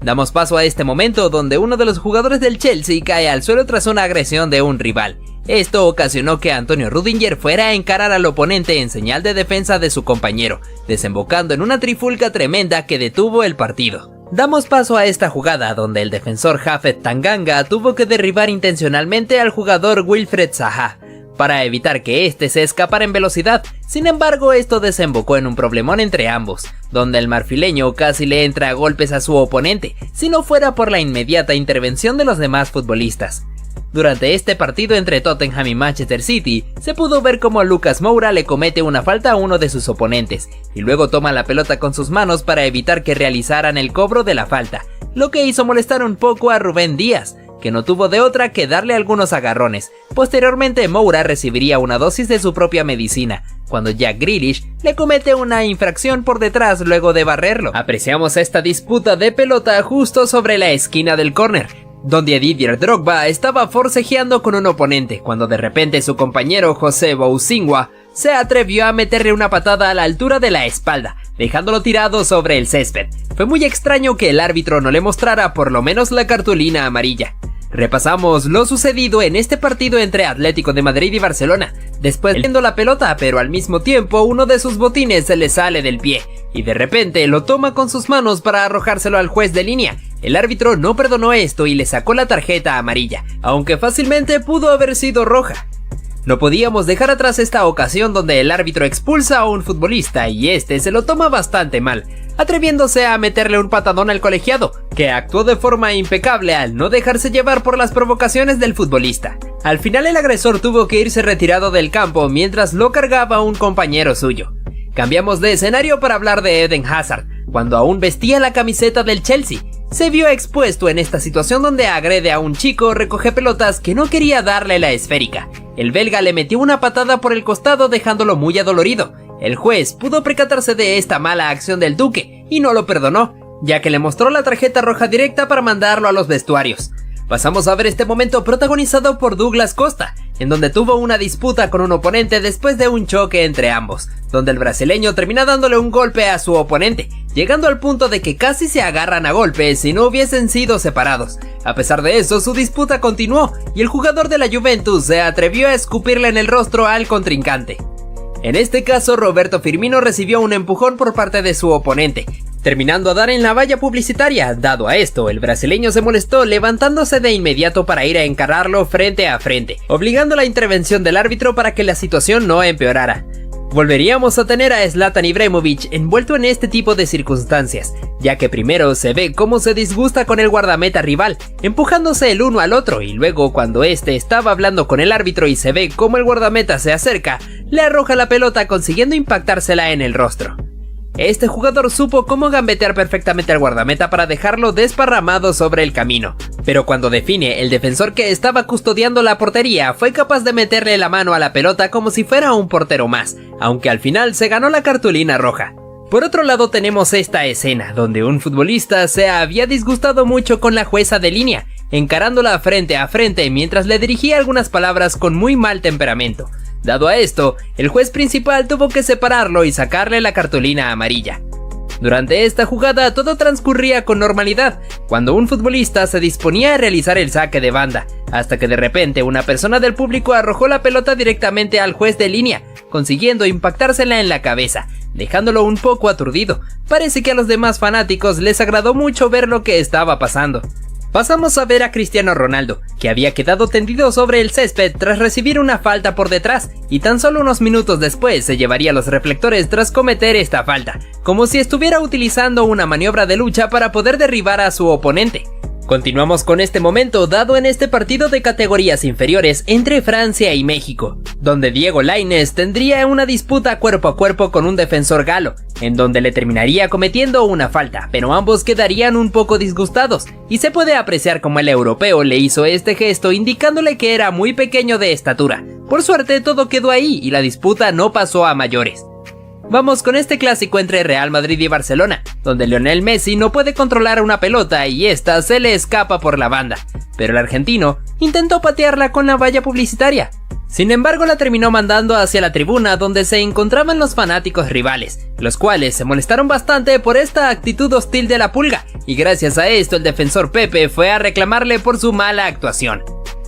Damos paso a este momento donde uno de los jugadores del Chelsea cae al suelo tras una agresión de un rival. Esto ocasionó que Antonio Rudiger fuera a encarar al oponente en señal de defensa de su compañero, desembocando en una trifulca tremenda que detuvo el partido. Damos paso a esta jugada donde el defensor Japhet Tanganga tuvo que derribar intencionalmente al jugador Wilfried Zaha para evitar que éste se escapara en velocidad. Sin embargo, esto desembocó en un problemón entre ambos, donde el marfileño casi le entra a golpes a su oponente, si no fuera por la inmediata intervención de los demás futbolistas. Durante este partido entre Tottenham y Manchester City, se pudo ver cómo Lucas Moura le comete una falta a uno de sus oponentes, y luego toma la pelota con sus manos para evitar que realizaran el cobro de la falta, lo que hizo molestar un poco a Rubén Díaz, que no tuvo de otra que darle algunos agarrones. Posteriormente Moura recibiría una dosis de su propia medicina, cuando Jack Grealish le comete una infracción por detrás luego de barrerlo. Apreciamos esta disputa de pelota justo sobre la esquina del córner, donde Didier Drogba estaba forcejeando con un oponente, cuando de repente su compañero José Bousingua se atrevió a meterle una patada a la altura de la espalda, dejándolo tirado sobre el césped. Fue muy extraño que el árbitro no le mostrara por lo menos la cartulina amarilla. Repasamos lo sucedido en este partido entre Atlético de Madrid y Barcelona. Después viendo la pelota, pero al mismo tiempo uno de sus botines se le sale del pie y de repente lo toma con sus manos para arrojárselo al juez de línea. El árbitro no perdonó esto y le sacó la tarjeta amarilla, aunque fácilmente pudo haber sido roja. No podíamos dejar atrás esta ocasión donde el árbitro expulsa a un futbolista y este se lo toma bastante mal, atreviéndose a meterle un patadón al colegiado, que actuó de forma impecable al no dejarse llevar por las provocaciones del futbolista. Al final el agresor tuvo que irse retirado del campo mientras lo cargaba un compañero suyo. Cambiamos de escenario para hablar de Eden Hazard, cuando aún vestía la camiseta del Chelsea. Se vio expuesto en esta situación donde agrede a un chico recoge pelotas que no quería darle la esférica. El belga le metió una patada por el costado dejándolo muy adolorido. El juez pudo percatarse de esta mala acción del duque y no lo perdonó, ya que le mostró la tarjeta roja directa para mandarlo a los vestuarios. Pasamos a ver este momento protagonizado por Douglas Costa, en donde tuvo una disputa con un oponente después de un choque entre ambos, donde el brasileño termina dándole un golpe a su oponente, llegando al punto de que casi se agarran a golpes si no hubiesen sido separados. A pesar de eso, su disputa continuó y el jugador de la Juventus se atrevió a escupirle en el rostro al contrincante. En este caso, Roberto Firmino recibió un empujón por parte de su oponente, terminando a dar en la valla publicitaria. Dado a esto, el brasileño se molestó, levantándose de inmediato para ir a encararlo frente a frente, obligando la intervención del árbitro para que la situación no empeorara. Volveríamos a tener a Zlatan Ibrahimovic envuelto en este tipo de circunstancias, ya que primero se ve cómo se disgusta con el guardameta rival, empujándose el uno al otro, y luego cuando este estaba hablando con el árbitro y se ve cómo el guardameta se acerca, le arroja la pelota consiguiendo impactársela en el rostro. Este jugador supo cómo gambetear perfectamente al guardameta para dejarlo desparramado sobre el camino, pero cuando define, el defensor que estaba custodiando la portería fue capaz de meterle la mano a la pelota como si fuera un portero más, aunque al final se ganó la cartulina roja. Por otro lado tenemos esta escena, donde un futbolista se había disgustado mucho con la jueza de línea, encarándola frente a frente mientras le dirigía algunas palabras con muy mal temperamento. Dado a esto, el juez principal tuvo que separarlo y sacarle la cartulina amarilla. Durante esta jugada todo transcurría con normalidad, cuando un futbolista se disponía a realizar el saque de banda, hasta que de repente una persona del público arrojó la pelota directamente al juez de línea, consiguiendo impactársela en la cabeza, dejándolo un poco aturdido. Parece que a los demás fanáticos les agradó mucho ver lo que estaba pasando. Pasamos a ver a Cristiano Ronaldo, que había quedado tendido sobre el césped tras recibir una falta por detrás, y tan solo unos minutos después se llevaría los reflectores tras cometer esta falta, como si estuviera utilizando una maniobra de lucha para poder derribar a su oponente. Continuamos con este momento dado en este partido de categorías inferiores entre Francia y México, donde Diego Lainez tendría una disputa cuerpo a cuerpo con un defensor galo, en donde le terminaría cometiendo una falta, pero ambos quedarían un poco disgustados, y se puede apreciar como el europeo le hizo este gesto indicándole que era muy pequeño de estatura. Por suerte todo quedó ahí y la disputa no pasó a mayores. Vamos con este clásico entre Real Madrid y Barcelona, donde Lionel Messi no puede controlar una pelota y esta se le escapa por la banda, pero el argentino intentó patearla con la valla publicitaria. Sin embargo, la terminó mandando hacia la tribuna donde se encontraban los fanáticos rivales, los cuales se molestaron bastante por esta actitud hostil de la Pulga, y gracias a esto el defensor Pepe fue a reclamarle por su mala actuación.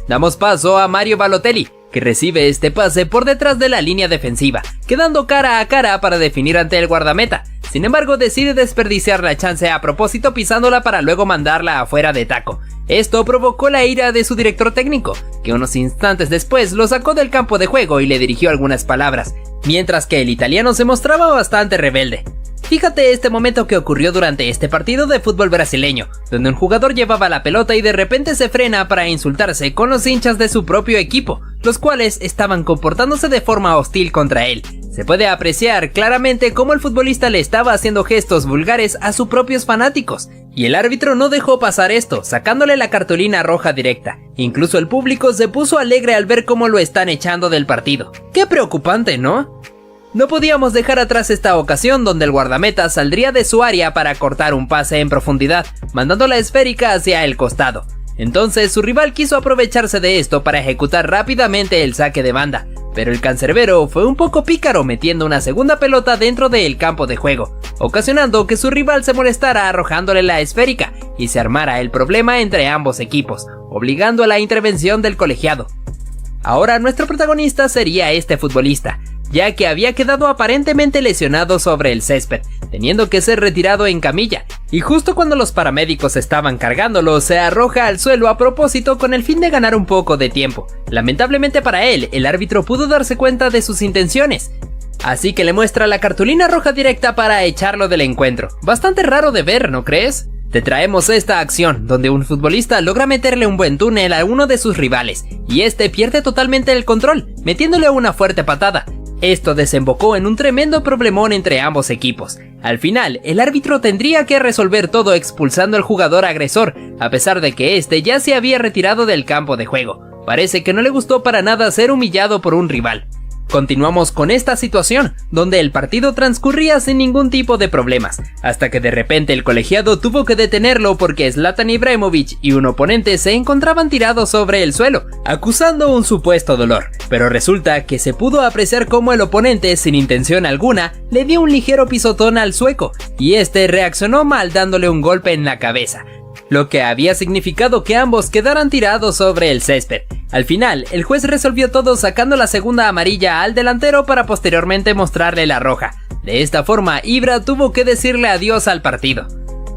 Damos paso a Mario Balotelli, que recibe este pase por detrás de la línea defensiva, quedando cara a cara para definir ante el guardameta. Sin embargo, decide desperdiciar la chance a propósito pisándola para luego mandarla afuera de taco. Esto provocó la ira de su director técnico, que unos instantes después lo sacó del campo de juego y le dirigió algunas palabras, mientras que el italiano se mostraba bastante rebelde. Fíjate este momento que ocurrió durante este partido de fútbol brasileño, donde un jugador llevaba la pelota y de repente se frena para insultarse con los hinchas de su propio equipo, los cuales estaban comportándose de forma hostil contra él. Se puede apreciar claramente cómo el futbolista le estaba haciendo gestos vulgares a sus propios fanáticos, y el árbitro no dejó pasar esto, sacándole la cartulina roja directa. Incluso el público se puso alegre al ver cómo lo están echando del partido. ¡Qué preocupante!, ¿no? No podíamos dejar atrás esta ocasión donde el guardameta saldría de su área para cortar un pase en profundidad, mandando la esférica hacia el costado. Entonces su rival quiso aprovecharse de esto para ejecutar rápidamente el saque de banda, pero el cancerbero fue un poco pícaro metiendo una segunda pelota dentro del campo de juego, ocasionando que su rival se molestara arrojándole la esférica y se armara el problema entre ambos equipos, obligando a la intervención del colegiado. Ahora nuestro protagonista sería este futbolista, ya que había quedado aparentemente lesionado sobre el césped, teniendo que ser retirado en camilla, y justo cuando los paramédicos estaban cargándolo, se arroja al suelo a propósito con el fin de ganar un poco de tiempo. Lamentablemente para él, el árbitro pudo darse cuenta de sus intenciones, así que le muestra la cartulina roja directa para echarlo del encuentro. Bastante raro de ver, ¿no crees? Te traemos esta acción, donde un futbolista logra meterle un buen túnel a uno de sus rivales, y este pierde totalmente el control, metiéndole una fuerte patada. Esto desembocó en un tremendo problemón entre ambos equipos. Al final, el árbitro tendría que resolver todo expulsando al jugador agresor, a pesar de que este ya se había retirado del campo de juego. Parece que no le gustó para nada ser humillado por un rival. Continuamos con esta situación, donde el partido transcurría sin ningún tipo de problemas, hasta que de repente el colegiado tuvo que detenerlo porque Zlatan Ibrahimović y un oponente se encontraban tirados sobre el suelo, acusando un supuesto dolor, pero resulta que se pudo apreciar cómo el oponente, sin intención alguna, le dio un ligero pisotón al sueco, y este reaccionó mal dándole un golpe en la cabeza, lo que había significado que ambos quedaran tirados sobre el césped. Al final, el juez resolvió todo sacando la segunda amarilla al delantero para posteriormente mostrarle la roja. De esta forma, Ibra tuvo que decirle adiós al partido.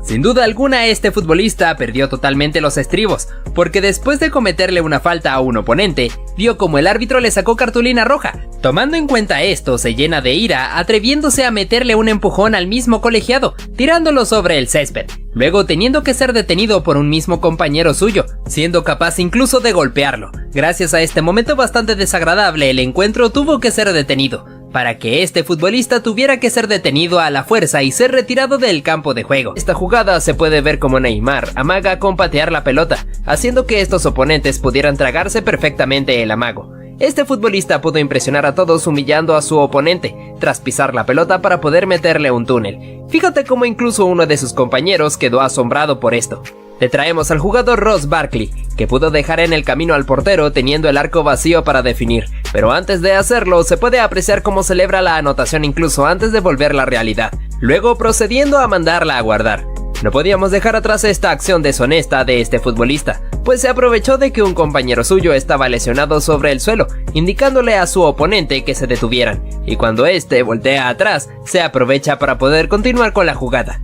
Sin duda alguna, este futbolista perdió totalmente los estribos, porque después de cometerle una falta a un oponente, vio como el árbitro le sacó cartulina roja. Tomando en cuenta esto, se llena de ira, atreviéndose a meterle un empujón al mismo colegiado, tirándolo sobre el césped, luego teniendo que ser detenido por un mismo compañero suyo, siendo capaz incluso de golpearlo. Gracias a este momento bastante desagradable, el encuentro tuvo que ser detenido, para que este futbolista tuviera que ser detenido a la fuerza y ser retirado del campo de juego. Esta jugada se puede ver como Neymar amaga con patear la pelota, haciendo que estos oponentes pudieran tragarse perfectamente el amago. Este futbolista pudo impresionar a todos humillando a su oponente, tras pisar la pelota para poder meterle un túnel. Fíjate cómo incluso uno de sus compañeros quedó asombrado por esto. Le traemos al jugador Ross Barkley, que pudo dejar en el camino al portero teniendo el arco vacío para definir, pero antes de hacerlo se puede apreciar cómo celebra la anotación incluso antes de volver la realidad, luego procediendo a mandarla a guardar. No podíamos dejar atrás esta acción deshonesta de este futbolista, pues se aprovechó de que un compañero suyo estaba lesionado sobre el suelo, indicándole a su oponente que se detuvieran, y cuando este voltea atrás, se aprovecha para poder continuar con la jugada.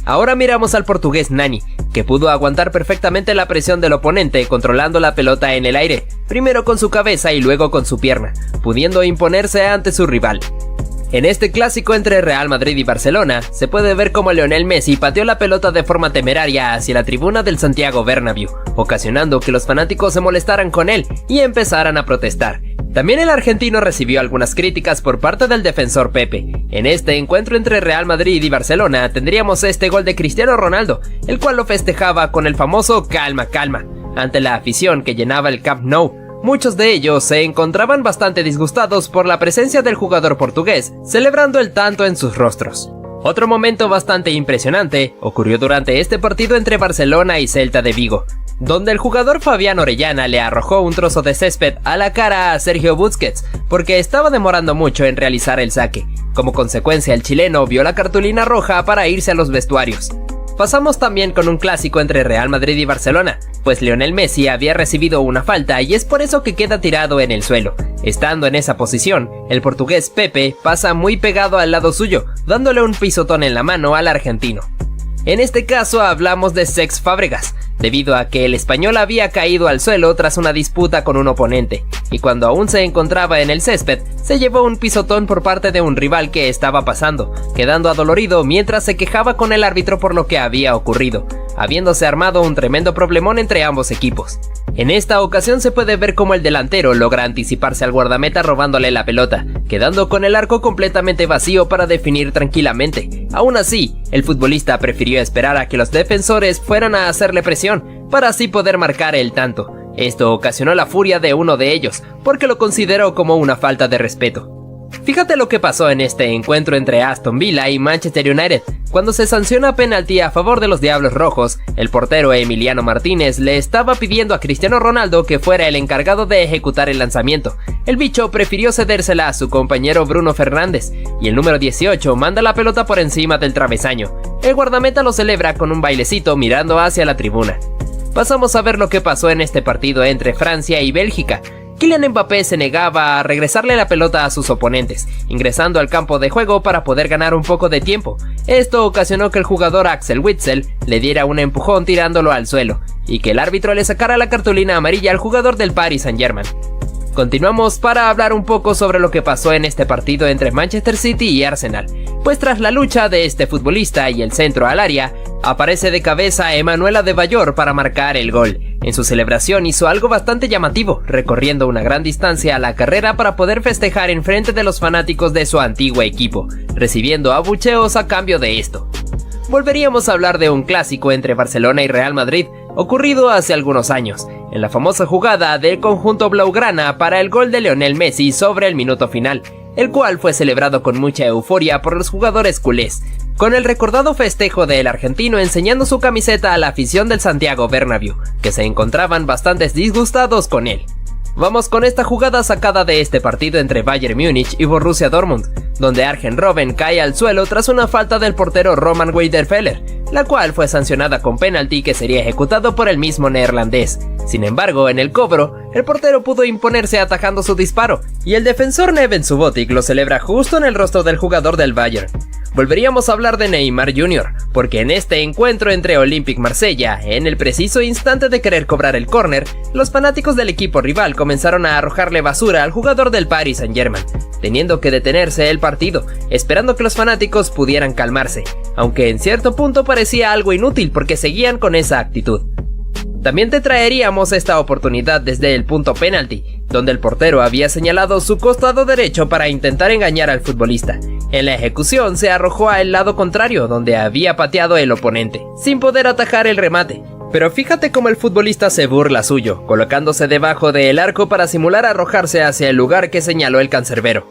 Ahora miramos al portugués Nani, que pudo aguantar perfectamente la presión del oponente controlando la pelota en el aire, primero con su cabeza y luego con su pierna, pudiendo imponerse ante su rival. En este clásico entre Real Madrid y Barcelona, se puede ver cómo Lionel Messi pateó la pelota de forma temeraria hacia la tribuna del Santiago Bernabéu, ocasionando que los fanáticos se molestaran con él y empezaran a protestar. También el argentino recibió algunas críticas por parte del defensor Pepe. En este encuentro entre Real Madrid y Barcelona tendríamos este gol de Cristiano Ronaldo, el cual lo festejaba con el famoso calma, calma, ante la afición que llenaba el Camp Nou. Muchos de ellos se encontraban bastante disgustados por la presencia del jugador portugués, celebrando el tanto en sus rostros. Otro momento bastante impresionante ocurrió durante este partido entre Barcelona y Celta de Vigo, donde el jugador Fabián Orellana le arrojó un trozo de césped a la cara a Sergio Busquets porque estaba demorando mucho en realizar el saque. Como consecuencia, el chileno vio la cartulina roja para irse a los vestuarios. Pasamos también con un clásico entre Real Madrid y Barcelona, pues Lionel Messi había recibido una falta y es por eso que queda tirado en el suelo. Estando en esa posición, el portugués Pepe pasa muy pegado al lado suyo, dándole un pisotón en la mano al argentino. En este caso hablamos de Cesc Fábregas, debido a que el español había caído al suelo tras una disputa con un oponente, y cuando aún se encontraba en el césped, se llevó un pisotón por parte de un rival que estaba pasando, quedando adolorido mientras se quejaba con el árbitro por lo que había ocurrido, habiéndose armado un tremendo problemón entre ambos equipos. En esta ocasión se puede ver cómo el delantero logra anticiparse al guardameta robándole la pelota, quedando con el arco completamente vacío para definir tranquilamente. Aún así, el futbolista prefirió esperar a que los defensores fueran a hacerle presión, para así poder marcar el tanto. Esto ocasionó la furia de uno de ellos, porque lo consideró como una falta de respeto. Fíjate lo que pasó en este encuentro entre Aston Villa y Manchester United. Cuando se sanciona penalti a favor de los Diablos Rojos, el portero Emiliano Martínez le estaba pidiendo a Cristiano Ronaldo que fuera el encargado de ejecutar el lanzamiento. El bicho prefirió cedérsela a su compañero Bruno Fernández, y el número 18 manda la pelota por encima del travesaño. El guardameta lo celebra con un bailecito mirando hacia la tribuna. Pasamos a ver lo que pasó en este partido entre Francia y Bélgica. Kylian Mbappé se negaba a regresarle la pelota a sus oponentes, ingresando al campo de juego para poder ganar un poco de tiempo. Esto ocasionó que el jugador Axel Witsel le diera un empujón tirándolo al suelo, y que el árbitro le sacara la cartulina amarilla al jugador del Paris Saint-Germain. Continuamos para hablar un poco sobre lo que pasó en este partido entre Manchester City y Arsenal, pues tras la lucha de este futbolista y el centro al área, aparece de cabeza Emmanuel Adebayor para marcar el gol. En su celebración hizo algo bastante llamativo, recorriendo una gran distancia a la carrera para poder festejar en frente de los fanáticos de su antiguo equipo, recibiendo abucheos a cambio de esto. Volveríamos a hablar de un clásico entre Barcelona y Real Madrid, ocurrido hace algunos años, en la famosa jugada del conjunto blaugrana para el gol de Lionel Messi sobre el minuto final, el cual fue celebrado con mucha euforia por los jugadores culés, con el recordado festejo del argentino enseñando su camiseta a la afición del Santiago Bernabéu, que se encontraban bastante disgustados con él. Vamos con esta jugada sacada de este partido entre Bayern Múnich y Borussia Dortmund, donde Arjen Robben cae al suelo tras una falta del portero Roman Weidenfeller, la cual fue sancionada con penalti que sería ejecutado por el mismo neerlandés. Sin embargo, en el cobro, el portero pudo imponerse atajando su disparo, y el defensor Neven Subotic lo celebra justo en el rostro del jugador del Bayern. Volveríamos a hablar de Neymar Jr., porque en este encuentro entre Olympique Marsella, en el preciso instante de querer cobrar el córner, los fanáticos del equipo rival comenzaron a arrojarle basura al jugador del Paris Saint-Germain, teniendo que detenerse el partido, esperando que los fanáticos pudieran calmarse, aunque en cierto punto parecía algo inútil porque seguían con esa actitud. También te traeríamos esta oportunidad desde el punto penalti, donde el portero había señalado su costado derecho para intentar engañar al futbolista. En la ejecución se arrojó al lado contrario, donde había pateado el oponente, sin poder atajar el remate. Pero fíjate cómo el futbolista se burla suyo, colocándose debajo del arco para simular arrojarse hacia el lugar que señaló el cancerbero.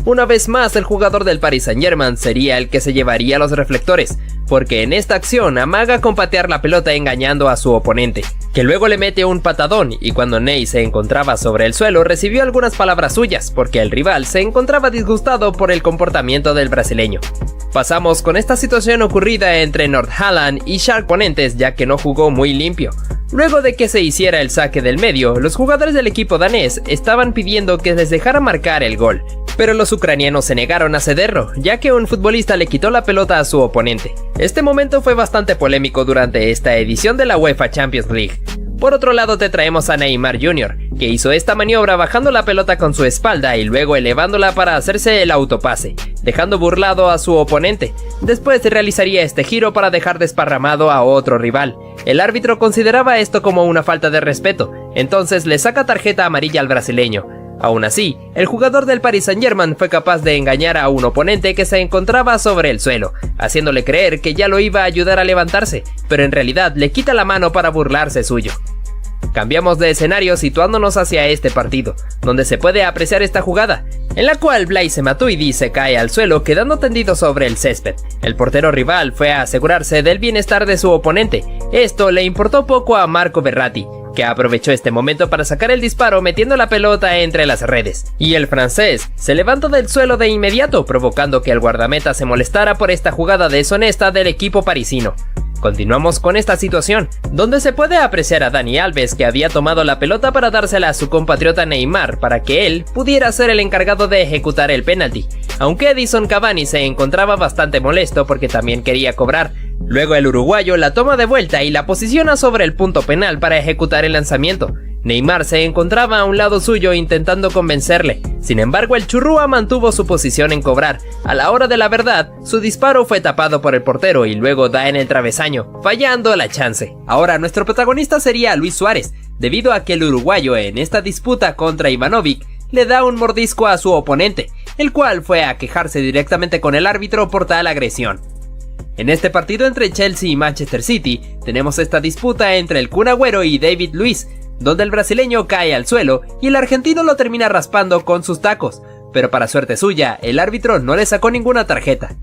Una vez más, el jugador del Paris Saint-Germain sería el que se llevaría los reflectores, porque en esta acción amaga con patear la pelota engañando a su oponente, que luego le mete un patadón, y cuando Ney se encontraba sobre el suelo recibió algunas palabras suyas, porque el rival se encontraba disgustado por el comportamiento del brasileño. Pasamos con esta situación ocurrida entre North-Holland y Schalke oponentes, ya que no jugó muy limpio. Luego de que se hiciera el saque del medio, los jugadores del equipo danés estaban pidiendo que les dejara marcar el gol, pero los ucranianos se negaron a cederlo, ya que un futbolista le quitó la pelota a su oponente. Este momento fue bastante polémico durante esta edición de la UEFA Champions League. Por otro lado te traemos a Neymar Jr., que hizo esta maniobra bajando la pelota con su espalda y luego elevándola para hacerse el autopase, dejando burlado a su oponente. Después realizaría este giro para dejar desparramado a otro rival. El árbitro consideraba esto como una falta de respeto, entonces le saca tarjeta amarilla al brasileño. Aún así, el jugador del Paris Saint-Germain fue capaz de engañar a un oponente que se encontraba sobre el suelo, haciéndole creer que ya lo iba a ayudar a levantarse, pero en realidad le quita la mano para burlarse suyo. Cambiamos de escenario situándonos hacia este partido, donde se puede apreciar esta jugada, en la cual Blaise Matuidi se cae al suelo quedando tendido sobre el césped. El portero rival fue a asegurarse del bienestar de su oponente. Esto le importó poco a Marco Verratti, que aprovechó este momento para sacar el disparo metiendo la pelota entre las redes. Y el francés se levantó del suelo de inmediato, provocando que el guardameta se molestara por esta jugada deshonesta del equipo parisino. Continuamos con esta situación, donde se puede apreciar a Dani Alves, que había tomado la pelota para dársela a su compatriota Neymar para que él pudiera ser el encargado de ejecutar el penalti, aunque Edison Cavani se encontraba bastante molesto porque también quería cobrar. Luego el uruguayo la toma de vuelta y la posiciona sobre el punto penal para ejecutar el lanzamiento. Neymar se encontraba a un lado suyo intentando convencerle. Sin embargo, el churrúa mantuvo su posición en cobrar. A la hora de la verdad, su disparo fue tapado por el portero y luego da en el travesaño, fallando la chance. Ahora nuestro protagonista sería Luis Suárez, debido a que el uruguayo en esta disputa contra Ivanovic le da un mordisco a su oponente, el cual fue a quejarse directamente con el árbitro por tal agresión. En este partido entre Chelsea y Manchester City, tenemos esta disputa entre el Kun Agüero y David Luiz, donde el brasileño cae al suelo y el argentino lo termina raspando con sus tacos, pero para suerte suya, el árbitro no le sacó ninguna tarjeta.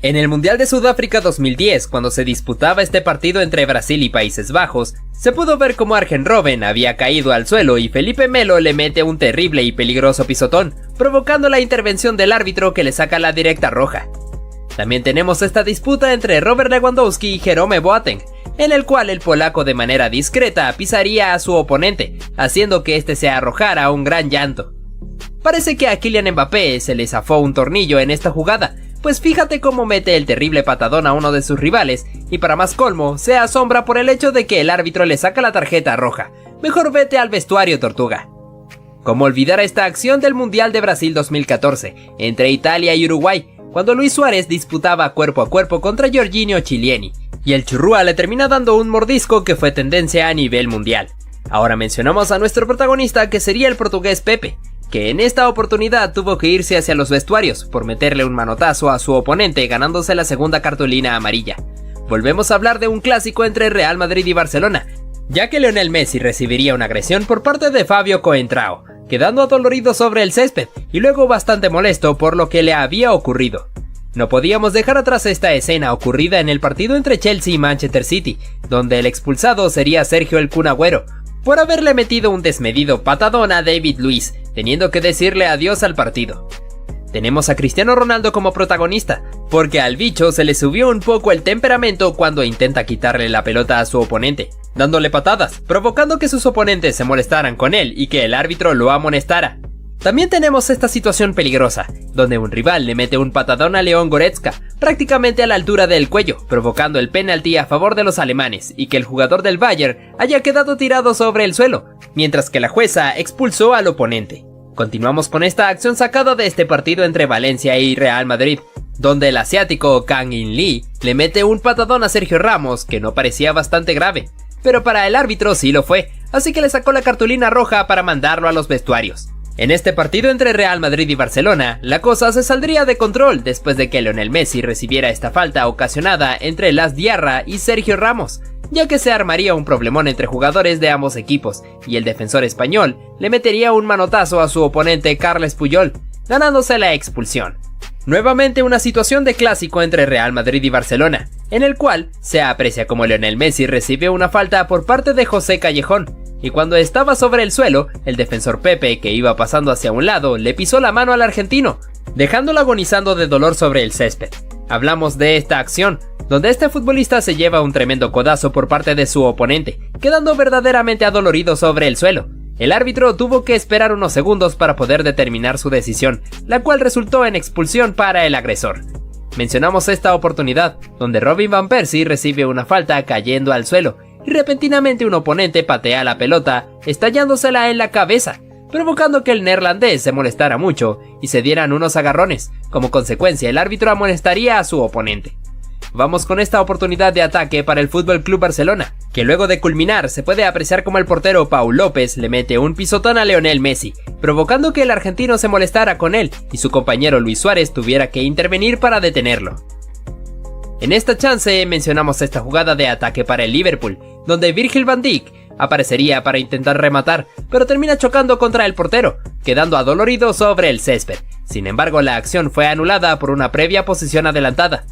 En el Mundial de Sudáfrica 2010, cuando se disputaba este partido entre Brasil y Países Bajos, se pudo ver cómo Arjen Robben había caído al suelo y Felipe Melo le mete un terrible y peligroso pisotón, provocando la intervención del árbitro que le saca la directa roja. También tenemos esta disputa entre Robert Lewandowski y Jerome Boateng, en el cual el polaco de manera discreta pisaría a su oponente, haciendo que este se arrojara un gran llanto. Parece que a Kylian Mbappé se le zafó un tornillo en esta jugada, pues fíjate cómo mete el terrible patadón a uno de sus rivales, y para más colmo, se asombra por el hecho de que el árbitro le saca la tarjeta roja. Mejor vete al vestuario, tortuga. ¿Cómo olvidar esta acción del Mundial de Brasil 2014, entre Italia y Uruguay, cuando Luis Suárez disputaba cuerpo a cuerpo contra Giorginio Chiellini, y el churrúa le termina dando un mordisco que fue tendencia a nivel mundial? Ahora mencionamos a nuestro protagonista, que sería el portugués Pepe, que en esta oportunidad tuvo que irse hacia los vestuarios por meterle un manotazo a su oponente, ganándose la segunda cartulina amarilla. Volvemos a hablar de un clásico entre Real Madrid y Barcelona, ya que Lionel Messi recibiría una agresión por parte de Fabio Coentrao, quedando adolorido sobre el césped y luego bastante molesto por lo que le había ocurrido. No podíamos dejar atrás esta escena ocurrida en el partido entre Chelsea y Manchester City, donde el expulsado sería Sergio El Kun Agüero, por haberle metido un desmedido patadón a David Luiz, teniendo que decirle adiós al partido. Tenemos a Cristiano Ronaldo como protagonista, porque al bicho se le subió un poco el temperamento cuando intenta quitarle la pelota a su oponente, dándole patadas, provocando que sus oponentes se molestaran con él y que el árbitro lo amonestara. También tenemos esta situación peligrosa, donde un rival le mete un patadón a León Goretzka, prácticamente a la altura del cuello, provocando el penalti a favor de los alemanes y que el jugador del Bayern haya quedado tirado sobre el suelo, mientras que la jueza expulsó al oponente. Continuamos con esta acción sacada de este partido entre Valencia y Real Madrid, donde el asiático Kang In Lee le mete un patadón a Sergio Ramos que no parecía bastante grave, pero para el árbitro sí lo fue, así que le sacó la cartulina roja para mandarlo a los vestuarios. En este partido entre Real Madrid y Barcelona, la cosa se saldría de control después de que Lionel Messi recibiera esta falta ocasionada entre Las Diarra y Sergio Ramos, ya que se armaría un problemón entre jugadores de ambos equipos, y el defensor español le metería un manotazo a su oponente Carles Puyol, ganándose la expulsión. Nuevamente una situación de clásico entre Real Madrid y Barcelona, en el cual se aprecia como Lionel Messi recibe una falta por parte de José Callejón, y cuando estaba sobre el suelo, el defensor Pepe, que iba pasando hacia un lado, le pisó la mano al argentino, dejándolo agonizando de dolor sobre el césped. Hablamos de esta acción, donde este futbolista se lleva un tremendo codazo por parte de su oponente, quedando verdaderamente adolorido sobre el suelo. El árbitro tuvo que esperar unos segundos para poder determinar su decisión, la cual resultó en expulsión para el agresor. Mencionamos esta oportunidad, donde Robin Van Persie recibe una falta cayendo al suelo, y repentinamente un oponente patea la pelota, estallándosela en la cabeza, provocando que el neerlandés se molestara mucho y se dieran unos agarrones. Como consecuencia, el árbitro amonestaría a su oponente. Vamos con esta oportunidad de ataque para el FC Barcelona, que luego de culminar se puede apreciar como el portero Paul López le mete un pisotón a Lionel Messi, provocando que el argentino se molestara con él y su compañero Luis Suárez tuviera que intervenir para detenerlo. En esta chance mencionamos esta jugada de ataque para el Liverpool, donde Virgil van Dijk aparecería para intentar rematar, pero termina chocando contra el portero, quedando adolorido sobre el césped. Sin embargo, la acción fue anulada por una previa posición adelantada.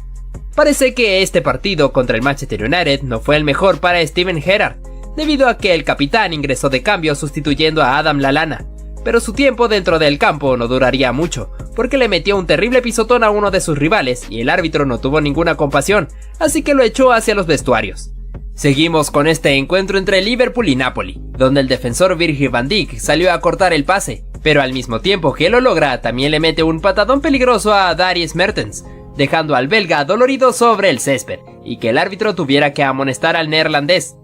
Parece que este partido contra el Manchester United no fue el mejor para Steven Gerrard, debido a que el capitán ingresó de cambio sustituyendo a Adam Lallana, pero su tiempo dentro del campo no duraría mucho, porque le metió un terrible pisotón a uno de sus rivales y el árbitro no tuvo ninguna compasión, así que lo echó hacia los vestuarios. Seguimos con este encuentro entre Liverpool y Napoli, donde el defensor Virgil van Dijk salió a cortar el pase, pero al mismo tiempo que lo logra también le mete un patadón peligroso a Dries Mertens, dejando al belga dolorido sobre el césped, y que el árbitro tuviera que amonestar al neerlandés.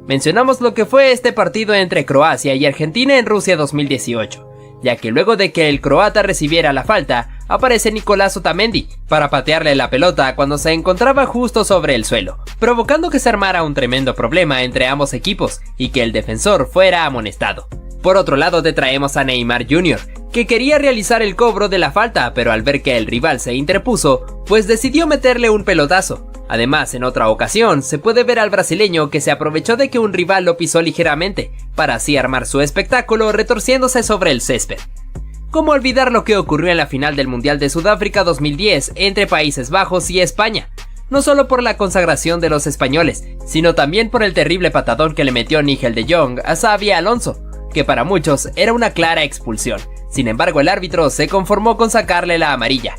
Mencionamos lo que fue este partido entre Croacia y Argentina en Rusia 2018, ya que luego de que el croata recibiera la falta, aparece Nicolás Otamendi para patearle la pelota cuando se encontraba justo sobre el suelo, provocando que se armara un tremendo problema entre ambos equipos y que el defensor fuera amonestado. Por otro lado te traemos a Neymar Jr., que quería realizar el cobro de la falta, pero al ver que el rival se interpuso, pues decidió meterle un pelotazo. Además, en otra ocasión, se puede ver al brasileño que se aprovechó de que un rival lo pisó ligeramente, para así armar su espectáculo retorciéndose sobre el césped. ¿Cómo olvidar lo que ocurrió en la final del Mundial de Sudáfrica 2010 entre Países Bajos y España? No solo por la consagración de los españoles, sino también por el terrible patadón que le metió Nigel de Jong a Xabi Alonso, que para muchos era una clara expulsión. Sin embargo, el árbitro se conformó con sacarle la amarilla.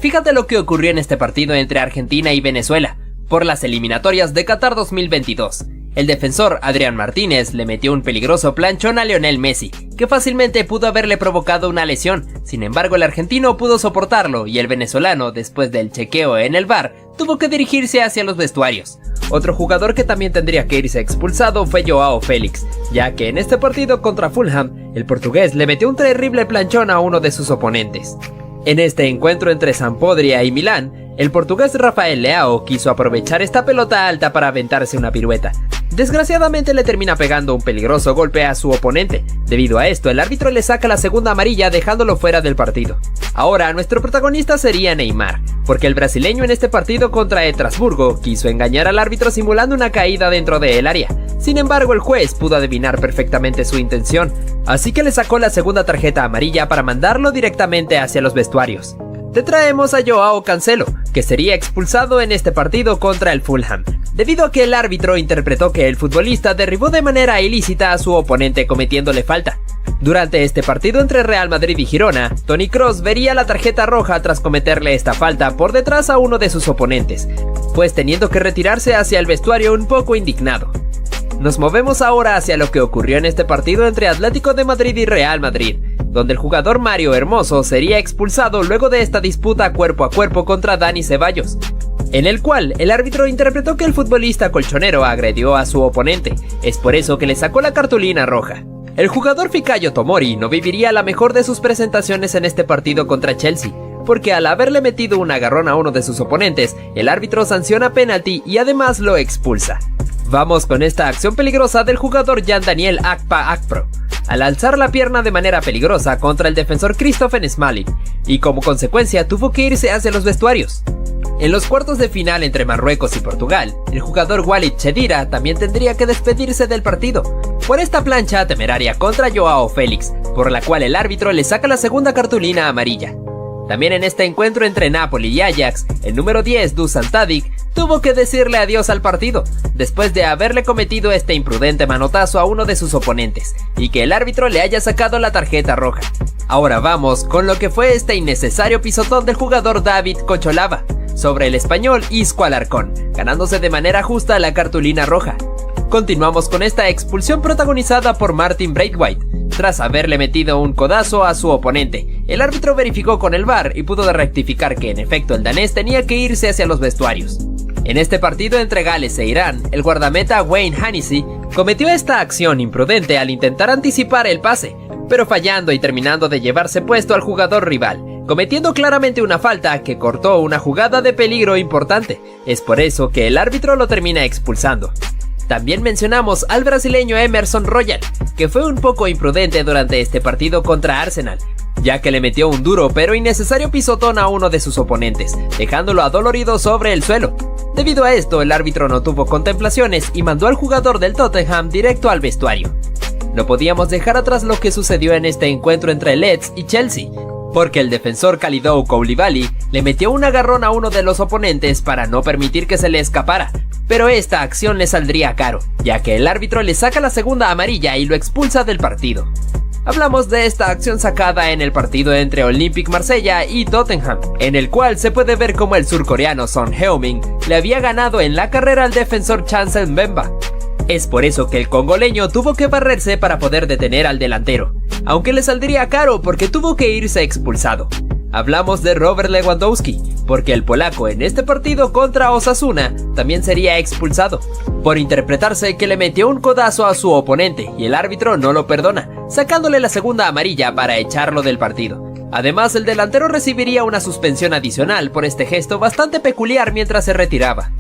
Fíjate lo que ocurrió en este partido entre Argentina y Venezuela, por las eliminatorias de Qatar 2022. El defensor Adrián Martínez le metió un peligroso planchón a Lionel Messi, que fácilmente pudo haberle provocado una lesión. Sin embargo, el argentino pudo soportarlo y el venezolano, después del chequeo en el VAR, tuvo que dirigirse hacia los vestuarios. Otro jugador que también tendría que irse expulsado fue Joao Félix, ya que en este partido contra Fulham, el portugués le metió un terrible planchón a uno de sus oponentes. En este encuentro entre Sampdoria y Milán, el portugués Rafael Leao quiso aprovechar esta pelota alta para aventarse una pirueta. Desgraciadamente le termina pegando un peligroso golpe a su oponente. Debido a esto, el árbitro le saca la segunda amarilla dejándolo fuera del partido. Ahora, nuestro protagonista sería Neymar, porque el brasileño en este partido contra Estrasburgo quiso engañar al árbitro simulando una caída dentro del área. Sin embargo, el juez pudo adivinar perfectamente su intención, así que le sacó la segunda tarjeta amarilla para mandarlo directamente hacia los vestuarios. Te traemos a Joao Cancelo, que sería expulsado en este partido contra el Fulham, debido a que el árbitro interpretó que el futbolista derribó de manera ilícita a su oponente cometiéndole falta. Durante este partido entre Real Madrid y Girona, Toni Kroos vería la tarjeta roja tras cometerle esta falta por detrás a uno de sus oponentes, pues teniendo que retirarse hacia el vestuario un poco indignado. Nos movemos ahora hacia lo que ocurrió en este partido entre Atlético de Madrid y Real Madrid, donde el jugador Mario Hermoso sería expulsado luego de esta disputa cuerpo a cuerpo contra Dani Ceballos, en el cual el árbitro interpretó que el futbolista colchonero agredió a su oponente. Es por eso que le sacó la cartulina roja. El jugador Fikayo Tomori no viviría la mejor de sus presentaciones en este partido contra Chelsea, porque al haberle metido un agarrón a uno de sus oponentes, el árbitro sanciona penalti y además lo expulsa. Vamos con esta acción peligrosa del jugador Jan Daniel Akpa Akpro, al alzar la pierna de manera peligrosa contra el defensor Christopher Smalling, y como consecuencia tuvo que irse hacia los vestuarios. En los cuartos de final entre Marruecos y Portugal, el jugador Walid Chedira también tendría que despedirse del partido, por esta plancha temeraria contra Joao Félix, por la cual el árbitro le saca la segunda cartulina amarilla. También en este encuentro entre Napoli y Ajax, el número 10 Dusan Tadic tuvo que decirle adiós al partido, después de haberle cometido este imprudente manotazo a uno de sus oponentes, y que el árbitro le haya sacado la tarjeta roja. Ahora vamos con lo que fue este innecesario pisotón del jugador David Cocholava sobre el español Isco Alarcón, ganándose de manera justa la cartulina roja. Continuamos con esta expulsión protagonizada por Martin Braithwaite. Tras haberle metido un codazo a su oponente, el árbitro verificó con el VAR y pudo rectificar que en efecto el danés tenía que irse hacia los vestuarios. En este partido entre Gales e Irán, el guardameta Wayne Hennessy cometió esta acción imprudente al intentar anticipar el pase, pero fallando y terminando de llevarse puesto al jugador rival, cometiendo claramente una falta que cortó una jugada de peligro importante. Es por eso que el árbitro lo termina expulsando. También mencionamos al brasileño Emerson Royal, que fue un poco imprudente durante este partido contra Arsenal, ya que le metió un duro pero innecesario pisotón a uno de sus oponentes, dejándolo adolorido sobre el suelo. Debido a esto, el árbitro no tuvo contemplaciones y mandó al jugador del Tottenham directo al vestuario. No podíamos dejar atrás lo que sucedió en este encuentro entre Leeds y Chelsea, porque el defensor Kalidou Koulibaly le metió un agarrón a uno de los oponentes para no permitir que se le escapara, pero esta acción le saldría caro, ya que el árbitro le saca la segunda amarilla y lo expulsa del partido. Hablamos de esta acción sacada en el partido entre Olympique Marsella y Tottenham, en el cual se puede ver cómo el surcoreano Son Heung-min le había ganado en la carrera al defensor Chancel Mbemba. Es por eso que el congoleño tuvo que barrerse para poder detener al delantero, aunque le saldría caro porque tuvo que irse expulsado. Hablamos de Robert Lewandowski, porque el polaco en este partido contra Osasuna también sería expulsado, por interpretarse que le metió un codazo a su oponente y el árbitro no lo perdona, sacándole la segunda amarilla para echarlo del partido. Además, el delantero recibiría una suspensión adicional por este gesto bastante peculiar mientras se retiraba.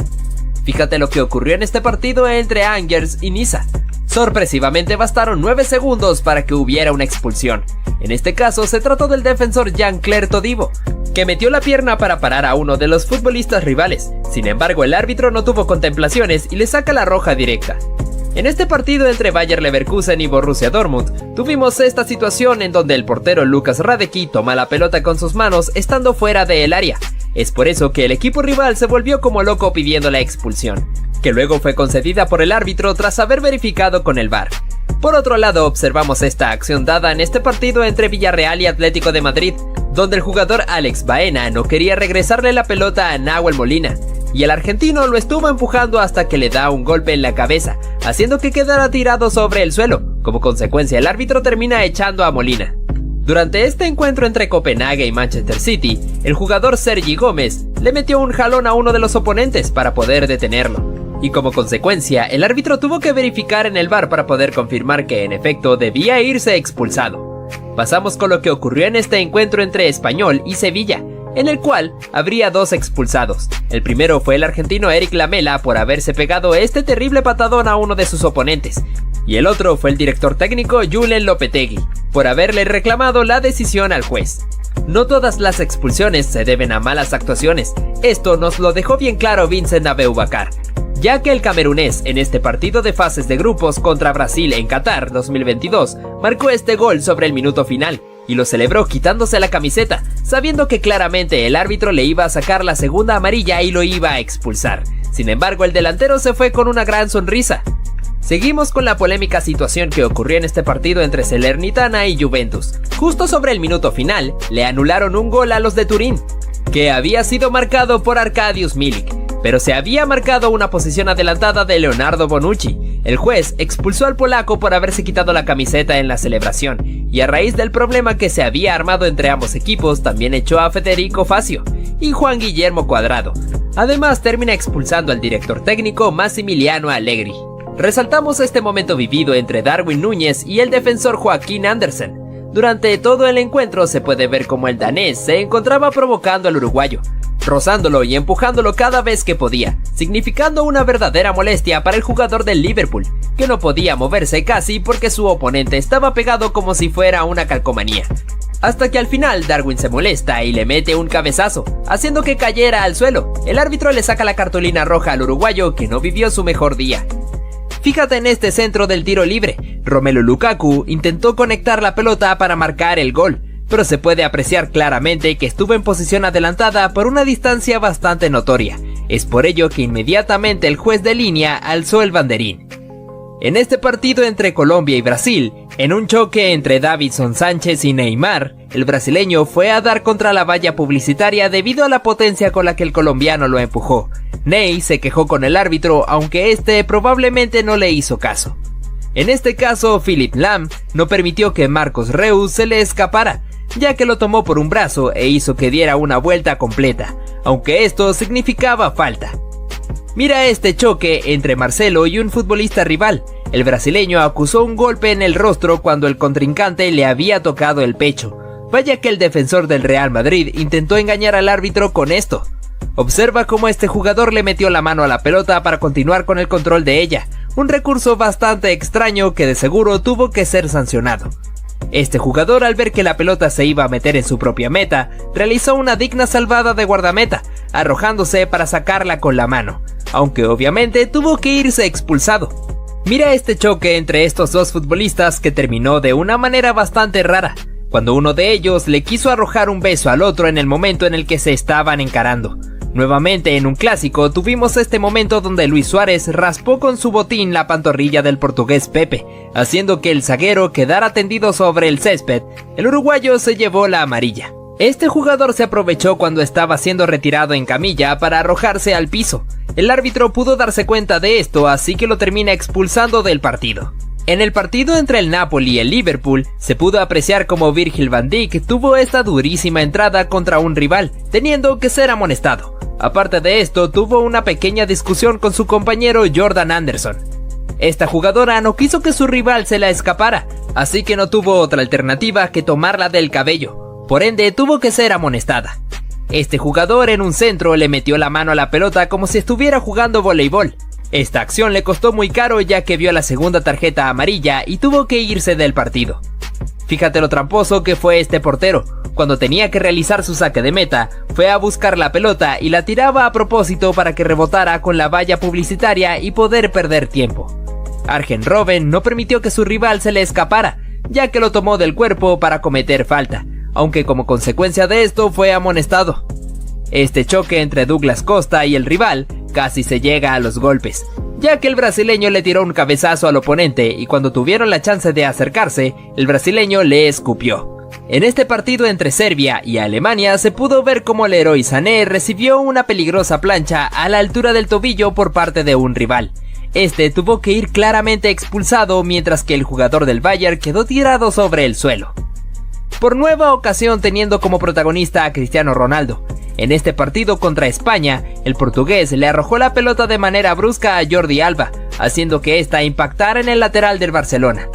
Fíjate lo que ocurrió en este partido entre Angers y Niza. Sorpresivamente bastaron 9 segundos para que hubiera una expulsión. En este caso se trató del defensor Jean-Claire Todibo, que metió la pierna para parar a uno de los futbolistas rivales. Sin embargo, el árbitro no tuvo contemplaciones y le saca la roja directa. En este partido entre Bayer Leverkusen y Borussia Dortmund, tuvimos esta situación en donde el portero Lukas Hradecky toma la pelota con sus manos estando fuera del área. Es por eso que el equipo rival se volvió como loco pidiendo la expulsión, que luego fue concedida por el árbitro tras haber verificado con el VAR. Por otro lado, observamos esta acción dada en este partido entre Villarreal y Atlético de Madrid, donde el jugador Alex Baena no quería regresarle la pelota a Nahuel Molina, y el argentino lo estuvo empujando hasta que le da un golpe en la cabeza, haciendo que quedara tirado sobre el suelo. Como consecuencia, el árbitro termina echando a Molina. Durante este encuentro entre Copenhague y Manchester City, el jugador Sergi Gómez le metió un jalón a uno de los oponentes para poder detenerlo, y como consecuencia, el árbitro tuvo que verificar en el VAR para poder confirmar que en efecto debía irse expulsado. Pasamos con lo que ocurrió en este encuentro entre Español y Sevilla, en el cual habría 2 expulsados. El primero fue el argentino Eric Lamela por haberse pegado este terrible patadón a uno de sus oponentes, y el otro fue el director técnico Julen Lopetegui, por haberle reclamado la decisión al juez. No todas las expulsiones se deben a malas actuaciones, esto nos lo dejó bien claro Vincent Aboubakar, ya que el camerunés en este partido de fases de grupos contra Brasil en Qatar 2022 marcó este gol sobre el minuto final, y lo celebró quitándose la camiseta, sabiendo que claramente el árbitro le iba a sacar la segunda amarilla y lo iba a expulsar. Sin embargo, el delantero se fue con una gran sonrisa. Seguimos con la polémica situación que ocurrió en este partido entre Salernitana y Juventus. Justo sobre el minuto final, le anularon un gol a los de Turín, que había sido marcado por Arkadiusz Milik, pero se había marcado una posición adelantada de Leonardo Bonucci. El juez expulsó al polaco por haberse quitado la camiseta en la celebración, y a raíz del problema que se había armado entre ambos equipos, también echó a Federico Facio y Juan Guillermo Cuadrado. Además, termina expulsando al director técnico Massimiliano Allegri. Resaltamos este momento vivido entre Darwin Núñez y el defensor Joaquín Andersen. Durante todo el encuentro se puede ver cómo el danés se encontraba provocando al uruguayo, rozándolo y empujándolo cada vez que podía, significando una verdadera molestia para el jugador del Liverpool, que no podía moverse casi porque su oponente estaba pegado como si fuera una calcomanía. Hasta que al final Darwin se molesta y le mete un cabezazo, haciendo que cayera al suelo. El árbitro le saca la cartulina roja al uruguayo, que no vivió su mejor día. Fíjate en este centro del tiro libre, Romelu Lukaku intentó conectar la pelota para marcar el gol, pero se puede apreciar claramente que estuvo en posición adelantada por una distancia bastante notoria. Es por ello que inmediatamente el juez de línea alzó el banderín. En este partido entre Colombia y Brasil, en un choque entre Davinson Sánchez y Neymar, el brasileño fue a dar contra la valla publicitaria debido a la potencia con la que el colombiano lo empujó. Ney se quejó con el árbitro, aunque este probablemente no le hizo caso. En este caso, Philipp Lahm no permitió que Marcos Reus se le escapara, ya que lo tomó por un brazo e hizo que diera una vuelta completa, aunque esto significaba falta. Mira este choque entre Marcelo y un futbolista rival. El brasileño acusó un golpe en el rostro cuando el contrincante le había tocado el pecho. Vaya que el defensor del Real Madrid intentó engañar al árbitro con esto. Observa cómo este jugador le metió la mano a la pelota para continuar con el control de ella, un recurso bastante extraño que de seguro tuvo que ser sancionado. Este jugador, al ver que la pelota se iba a meter en su propia meta, realizó una digna salvada de guardameta, arrojándose para sacarla con la mano, aunque obviamente tuvo que irse expulsado. Mira este choque entre estos dos futbolistas que terminó de una manera bastante rara, cuando uno de ellos le quiso arrojar un beso al otro en el momento en el que se estaban encarando. Nuevamente en un clásico tuvimos este momento donde Luis Suárez raspó con su botín la pantorrilla del portugués Pepe, haciendo que el zaguero quedara tendido sobre el césped. El uruguayo se llevó la amarilla. Este jugador se aprovechó cuando estaba siendo retirado en camilla para arrojarse al piso. El árbitro pudo darse cuenta de esto, así que lo termina expulsando del partido. En el partido entre el Napoli y el Liverpool, se pudo apreciar como Virgil van Dijk tuvo esta durísima entrada contra un rival, teniendo que ser amonestado. Aparte de esto, tuvo una pequeña discusión con su compañero Jordan Anderson. Esta jugadora no quiso que su rival se la escapara, así que no tuvo otra alternativa que tomarla del cabello, por ende tuvo que ser amonestada. Este jugador en un centro le metió la mano a la pelota como si estuviera jugando voleibol. Esta acción le costó muy caro ya que vio la segunda tarjeta amarilla y tuvo que irse del partido. Fíjate lo tramposo que fue este portero. Cuando tenía que realizar su saque de meta, fue a buscar la pelota y la tiraba a propósito para que rebotara con la valla publicitaria y poder perder tiempo. Arjen Robben no permitió que su rival se le escapara, ya que lo tomó del cuerpo para cometer falta, aunque como consecuencia de esto fue amonestado. Este choque entre Douglas Costa y el rival casi se llega a los golpes, ya que el brasileño le tiró un cabezazo al oponente y cuando tuvieron la chance de acercarse, el brasileño le escupió. En este partido entre Serbia y Alemania se pudo ver cómo Leroy Sané recibió una peligrosa plancha a la altura del tobillo por parte de un rival. Este tuvo que ir claramente expulsado mientras que el jugador del Bayern quedó tirado sobre el suelo. Por nueva ocasión teniendo como protagonista a Cristiano Ronaldo. En este partido contra España, el portugués le arrojó la pelota de manera brusca a Jordi Alba, haciendo que ésta impactara en el lateral del Barcelona.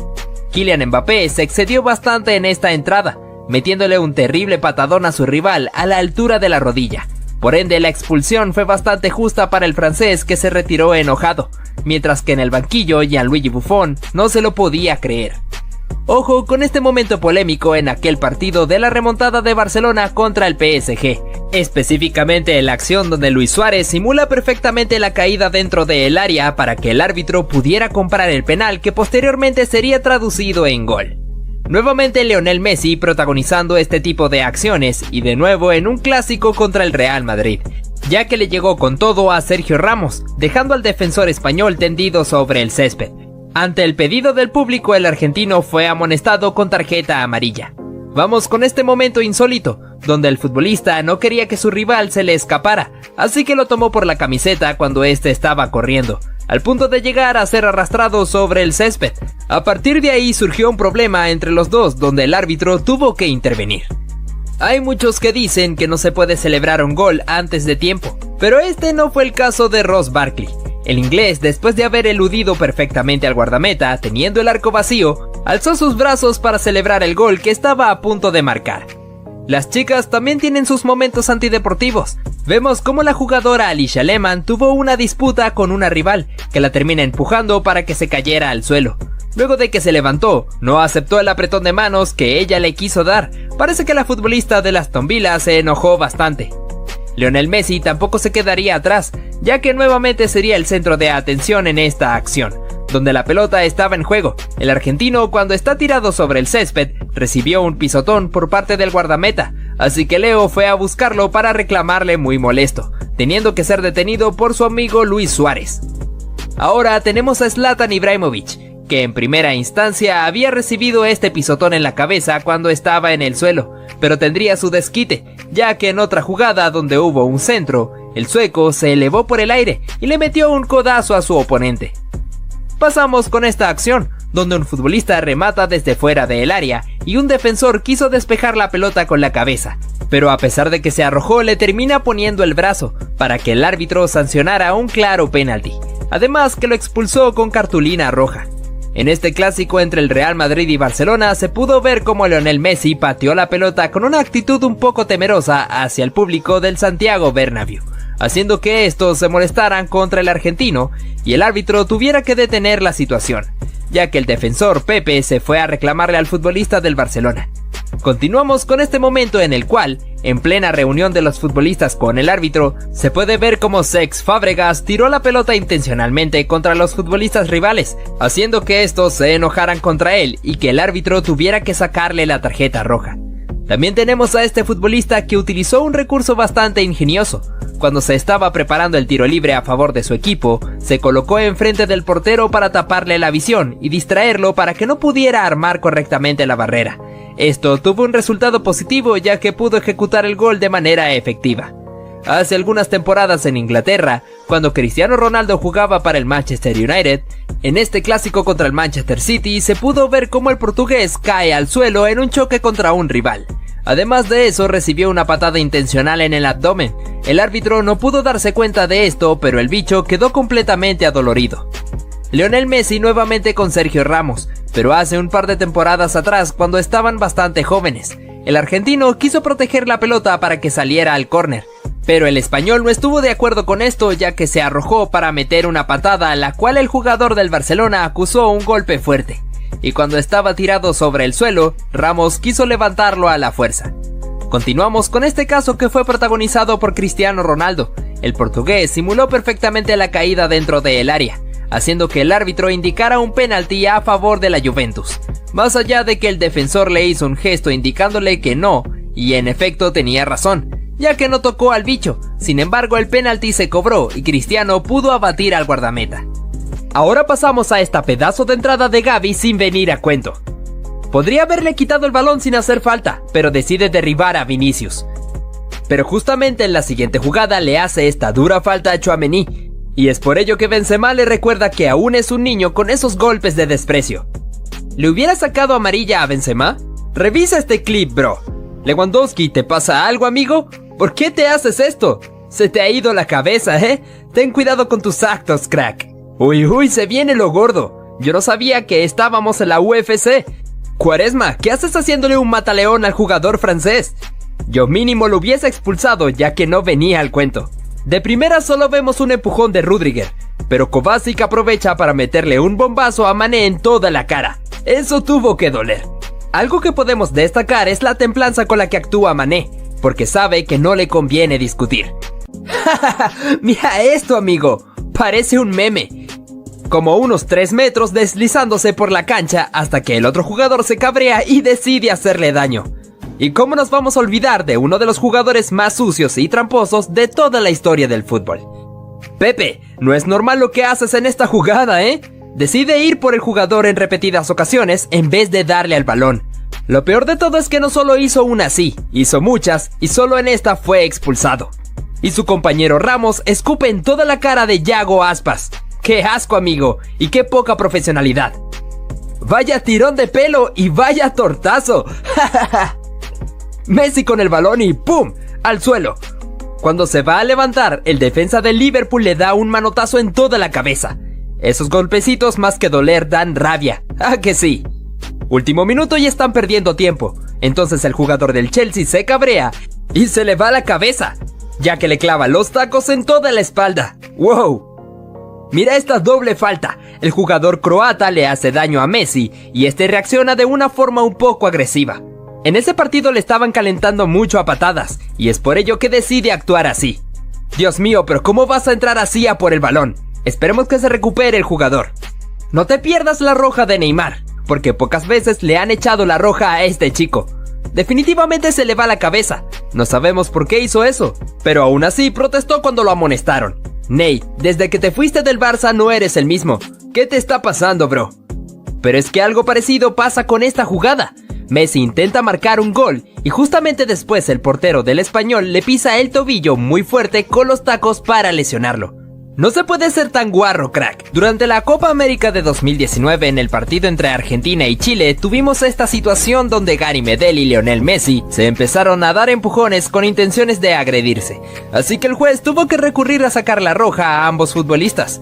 Kylian Mbappé se excedió bastante en esta entrada, metiéndole un terrible patadón a su rival a la altura de la rodilla. Por ende, la expulsión fue bastante justa para el francés, que se retiró enojado, mientras que en el banquillo Gianluigi Buffon no se lo podía creer. Ojo con este momento polémico en aquel partido de la remontada de Barcelona contra el PSG, específicamente en la acción donde Luis Suárez simula perfectamente la caída dentro del área para que el árbitro pudiera comprar el penal que posteriormente sería traducido en gol. Nuevamente Lionel Messi protagonizando este tipo de acciones y de nuevo en un clásico contra el Real Madrid, ya que le llegó con todo a Sergio Ramos, dejando al defensor español tendido sobre el césped. Ante el pedido del público, el argentino fue amonestado con tarjeta amarilla. Vamos con este momento insólito, donde el futbolista no quería que su rival se le escapara, así que lo tomó por la camiseta cuando éste estaba corriendo, al punto de llegar a ser arrastrado sobre el césped. A partir de ahí surgió un problema entre los dos, donde el árbitro tuvo que intervenir. Hay muchos que dicen que no se puede celebrar un gol antes de tiempo, pero este no fue el caso de Ross Barkley. El inglés, después de haber eludido perfectamente al guardameta, teniendo el arco vacío, alzó sus brazos para celebrar el gol que estaba a punto de marcar. Las chicas también tienen sus momentos antideportivos. Vemos cómo la jugadora Alicia Lehmann tuvo una disputa con una rival, que la termina empujando para que se cayera al suelo. Luego de que se levantó, no aceptó el apretón de manos que ella le quiso dar. Parece que la futbolista de Aston Villa se enojó bastante. Lionel Messi tampoco se quedaría atrás, ya que nuevamente sería el centro de atención en esta acción, donde la pelota estaba en juego. El argentino, cuando está tirado sobre el césped, recibió un pisotón por parte del guardameta, así que Leo fue a buscarlo para reclamarle muy molesto, teniendo que ser detenido por su amigo Luis Suárez. Ahora tenemos a Zlatan Ibrahimovic, que en primera instancia había recibido este pisotón en la cabeza cuando estaba en el suelo, pero tendría su desquite, ya que en otra jugada donde hubo un centro, el sueco se elevó por el aire y le metió un codazo a su oponente. Pasamos con esta acción, donde un futbolista remata desde fuera del área y un defensor quiso despejar la pelota con la cabeza, pero a pesar de que se arrojó le termina poniendo el brazo para que el árbitro sancionara un claro penalti, además que lo expulsó con cartulina roja. En este clásico entre el Real Madrid y Barcelona se pudo ver cómo Lionel Messi pateó la pelota con una actitud un poco temerosa hacia el público del Santiago Bernabéu, haciendo que estos se molestaran contra el argentino y el árbitro tuviera que detener la situación, ya que el defensor Pepe se fue a reclamarle al futbolista del Barcelona. Continuamos con este momento en el cual, en plena reunión de los futbolistas con el árbitro, se puede ver cómo Cesc Fábregas tiró la pelota intencionalmente contra los futbolistas rivales, haciendo que estos se enojaran contra él y que el árbitro tuviera que sacarle la tarjeta roja. También tenemos a este futbolista que utilizó un recurso bastante ingenioso. Cuando se estaba preparando el tiro libre a favor de su equipo, se colocó enfrente del portero para taparle la visión y distraerlo para que no pudiera armar correctamente la barrera. Esto tuvo un resultado positivo, ya que pudo ejecutar el gol de manera efectiva. Hace algunas temporadas en Inglaterra, cuando Cristiano Ronaldo jugaba para el Manchester United, en este clásico contra el Manchester City se pudo ver cómo el portugués cae al suelo en un choque contra un rival. Además de eso, recibió una patada intencional en el abdomen. El árbitro no pudo darse cuenta de esto, pero el bicho quedó completamente adolorido. Lionel Messi nuevamente con Sergio Ramos, pero hace un par de temporadas atrás cuando estaban bastante jóvenes. El argentino quiso proteger la pelota para que saliera al córner, pero el español no estuvo de acuerdo con esto, ya que se arrojó para meter una patada, la cual el jugador del Barcelona acusó un golpe fuerte. Y cuando estaba tirado sobre el suelo, Ramos quiso levantarlo a la fuerza. Continuamos con este caso que fue protagonizado por Cristiano Ronaldo. El portugués simuló perfectamente la caída dentro del área, haciendo que el árbitro indicara un penalti a favor de la Juventus. Más allá de que el defensor le hizo un gesto indicándole que no, y en efecto tenía razón, ya que no tocó al bicho. Sin embargo, el penalti se cobró y Cristiano pudo abatir al guardameta. Ahora pasamos a esta pedazo de entrada de Gavi sin venir a cuento. Podría haberle quitado el balón sin hacer falta, pero decide derribar a Vinicius. Pero justamente en la siguiente jugada le hace esta dura falta a Tchouaméni, y es por ello que Benzema le recuerda que aún es un niño con esos golpes de desprecio. ¿Le hubiera sacado amarilla a Benzema? Revisa este clip, bro. Lewandowski, ¿te pasa algo, amigo? ¿Por qué te haces esto? Se te ha ido la cabeza, ¿eh? Ten cuidado con tus actos, crack. Uy, se viene lo gordo. Yo no sabía que estábamos en la UFC. Quaresma, ¿qué haces haciéndole un mataleón al jugador francés? Yo mínimo lo hubiese expulsado ya que no venía al cuento. De primera solo vemos un empujón de Rüdiger, pero Kovacic aprovecha para meterle un bombazo a Mané en toda la cara. Eso tuvo que doler. Algo que podemos destacar es la templanza con la que actúa Mané, porque sabe que no le conviene discutir. Mira esto, amigo, parece un meme. Como unos 3 metros deslizándose por la cancha hasta que el otro jugador se cabrea y decide hacerle daño. ¿Y cómo nos vamos a olvidar de uno de los jugadores más sucios y tramposos de toda la historia del fútbol? Pepe, no es normal lo que haces en esta jugada, ¿eh? Decide ir por el jugador en repetidas ocasiones en vez de darle al balón. Lo peor de todo es que no solo hizo una así, hizo muchas y solo en esta fue expulsado. Y su compañero Ramos escupe en toda la cara de Yago Aspas. ¡Qué asco, amigo! Y qué poca profesionalidad. ¡Vaya tirón de pelo y vaya tortazo! Messi con el balón y ¡pum! Al suelo. Cuando se va a levantar, el defensa del Liverpool le da un manotazo en toda la cabeza. Esos golpecitos más que doler dan rabia. ¡Ah, que sí! Último minuto y están perdiendo tiempo. Entonces el jugador del Chelsea se cabrea y se le va la cabeza, ya que le clava los tacos en toda la espalda. ¡Wow! Mira esta doble falta. El jugador croata le hace daño a Messi y este reacciona de una forma un poco agresiva. En ese partido le estaban calentando mucho a patadas y es por ello que decide actuar así. Dios mío, pero ¿cómo vas a entrar así a por el balón? Esperemos que se recupere el jugador. No te pierdas la roja de Neymar, porque pocas veces le han echado la roja a este chico. Definitivamente se le va la cabeza. No sabemos por qué hizo eso, pero aún así protestó cuando lo amonestaron. Ney, desde que te fuiste del Barça no eres el mismo. ¿Qué te está pasando, bro? Pero es que algo parecido pasa con esta jugada. Messi intenta marcar un gol y justamente después el portero del Español le pisa el tobillo muy fuerte con los tacos para lesionarlo. No se puede ser tan guarro, crack. Durante la Copa América de 2019, en el partido entre Argentina y Chile, tuvimos esta situación donde Gary Medel y Lionel Messi se empezaron a dar empujones con intenciones de agredirse. Así que el juez tuvo que recurrir a sacar la roja a ambos futbolistas.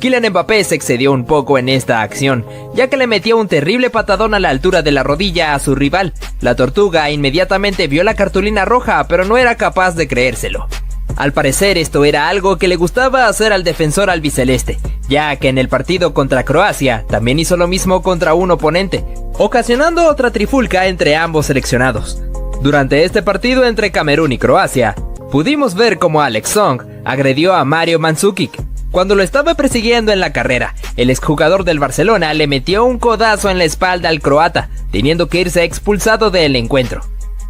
Kylian Mbappé se excedió un poco en esta acción, ya que le metió un terrible patadón a la altura de la rodilla a su rival. La Tortuga inmediatamente vio la cartulina roja, pero no era capaz de creérselo. Al parecer esto era algo que le gustaba hacer al defensor albiceleste, ya que en el partido contra Croacia también hizo lo mismo contra un oponente, ocasionando otra trifulca entre ambos seleccionados. Durante este partido entre Camerún y Croacia, pudimos ver cómo Alex Song agredió a Mario Mandzukic. Cuando lo estaba persiguiendo en la carrera, el exjugador del Barcelona le metió un codazo en la espalda al croata, teniendo que irse expulsado del encuentro.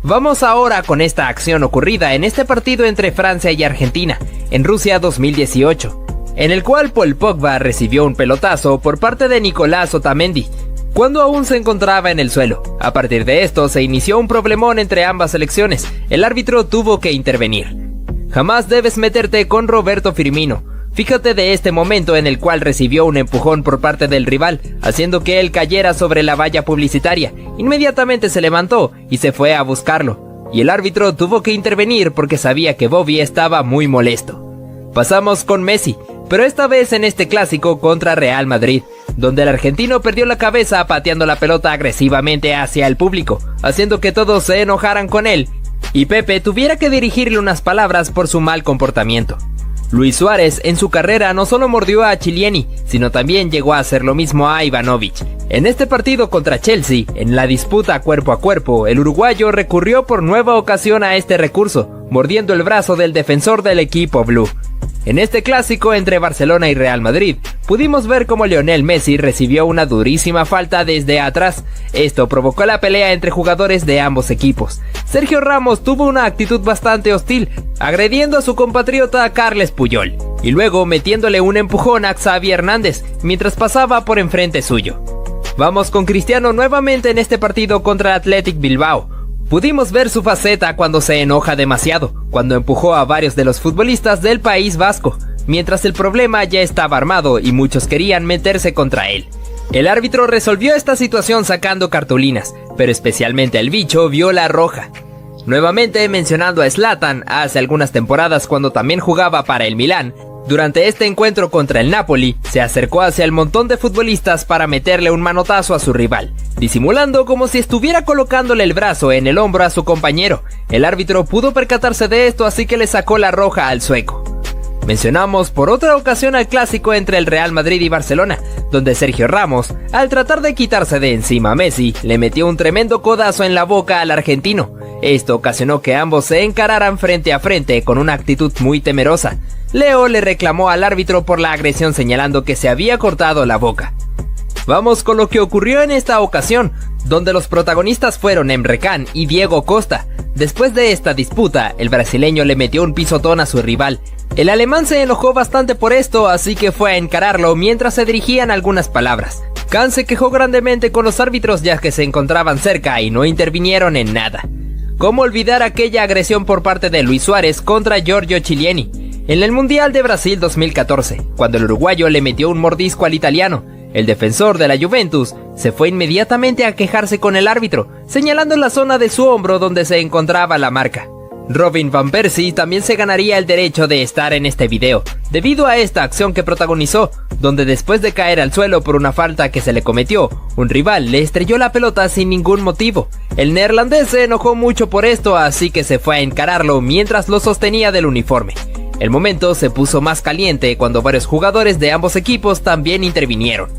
Vamos ahora con esta acción ocurrida en este partido entre Francia y Argentina, en Rusia 2018, en el cual Paul Pogba recibió un pelotazo por parte de Nicolás Otamendi, cuando aún se encontraba en el suelo. A partir de esto se inició un problemón entre ambas selecciones, el árbitro tuvo que intervenir. Jamás debes meterte con Roberto Firmino. Fíjate de este momento en el cual recibió un empujón por parte del rival, haciendo que él cayera sobre la valla publicitaria. Inmediatamente se levantó y se fue a buscarlo, y el árbitro tuvo que intervenir porque sabía que Bobby estaba muy molesto. Pasamos con Messi, pero esta vez en este clásico contra Real Madrid, donde el argentino perdió la cabeza pateando la pelota agresivamente hacia el público, haciendo que todos se enojaran con él, y Pepe tuviera que dirigirle unas palabras por su mal comportamiento. Luis Suárez en su carrera no solo mordió a Chiellini, sino también llegó a hacer lo mismo a Ivanovic. En este partido contra Chelsea, en la disputa cuerpo a cuerpo, el uruguayo recurrió por nueva ocasión a este recurso, mordiendo el brazo del defensor del equipo blue. En este clásico entre Barcelona y Real Madrid, pudimos ver cómo Lionel Messi recibió una durísima falta desde atrás. Esto provocó la pelea entre jugadores de ambos equipos. Sergio Ramos tuvo una actitud bastante hostil, agrediendo a su compatriota Carles Puyol, y luego metiéndole un empujón a Xavi Hernández, mientras pasaba por enfrente suyo. Vamos con Cristiano nuevamente en este partido contra Athletic Bilbao. Pudimos ver su faceta cuando se enoja demasiado, cuando empujó a varios de los futbolistas del País Vasco, mientras el problema ya estaba armado y muchos querían meterse contra él. El árbitro resolvió esta situación sacando cartulinas, pero especialmente el bicho vio la roja. Nuevamente mencionando a Zlatan hace algunas temporadas cuando también jugaba para el Milán, durante este encuentro contra el Napoli, se acercó hacia el montón de futbolistas para meterle un manotazo a su rival, disimulando como si estuviera colocándole el brazo en el hombro a su compañero. El árbitro pudo percatarse de esto, así que le sacó la roja al sueco. Mencionamos por otra ocasión al clásico entre el Real Madrid y Barcelona, donde Sergio Ramos, al tratar de quitarse de encima a Messi, le metió un tremendo codazo en la boca al argentino. Esto ocasionó que ambos se encararan frente a frente con una actitud muy temerosa. Leo le reclamó al árbitro por la agresión señalando que se había cortado la boca. Vamos con lo que ocurrió en esta ocasión, donde los protagonistas fueron Emre Can y Diego Costa. Después de esta disputa, el brasileño le metió un pisotón a su rival. El alemán se enojó bastante por esto, así que fue a encararlo mientras se dirigían algunas palabras. Can se quejó grandemente con los árbitros ya que se encontraban cerca y no intervinieron en nada. ¿Cómo olvidar aquella agresión por parte de Luis Suárez contra Giorgio Chiellini en el Mundial de Brasil 2014, cuando el uruguayo le metió un mordisco al italiano? El defensor de la Juventus se fue inmediatamente a quejarse con el árbitro, señalando la zona de su hombro donde se encontraba la marca. Robin van Persie también se ganaría el derecho de estar en este video, debido a esta acción que protagonizó, donde después de caer al suelo por una falta que se le cometió, un rival le estrelló la pelota sin ningún motivo. El neerlandés se enojó mucho por esto, así que se fue a encararlo mientras lo sostenía del uniforme. El momento se puso más caliente cuando varios jugadores de ambos equipos también intervinieron.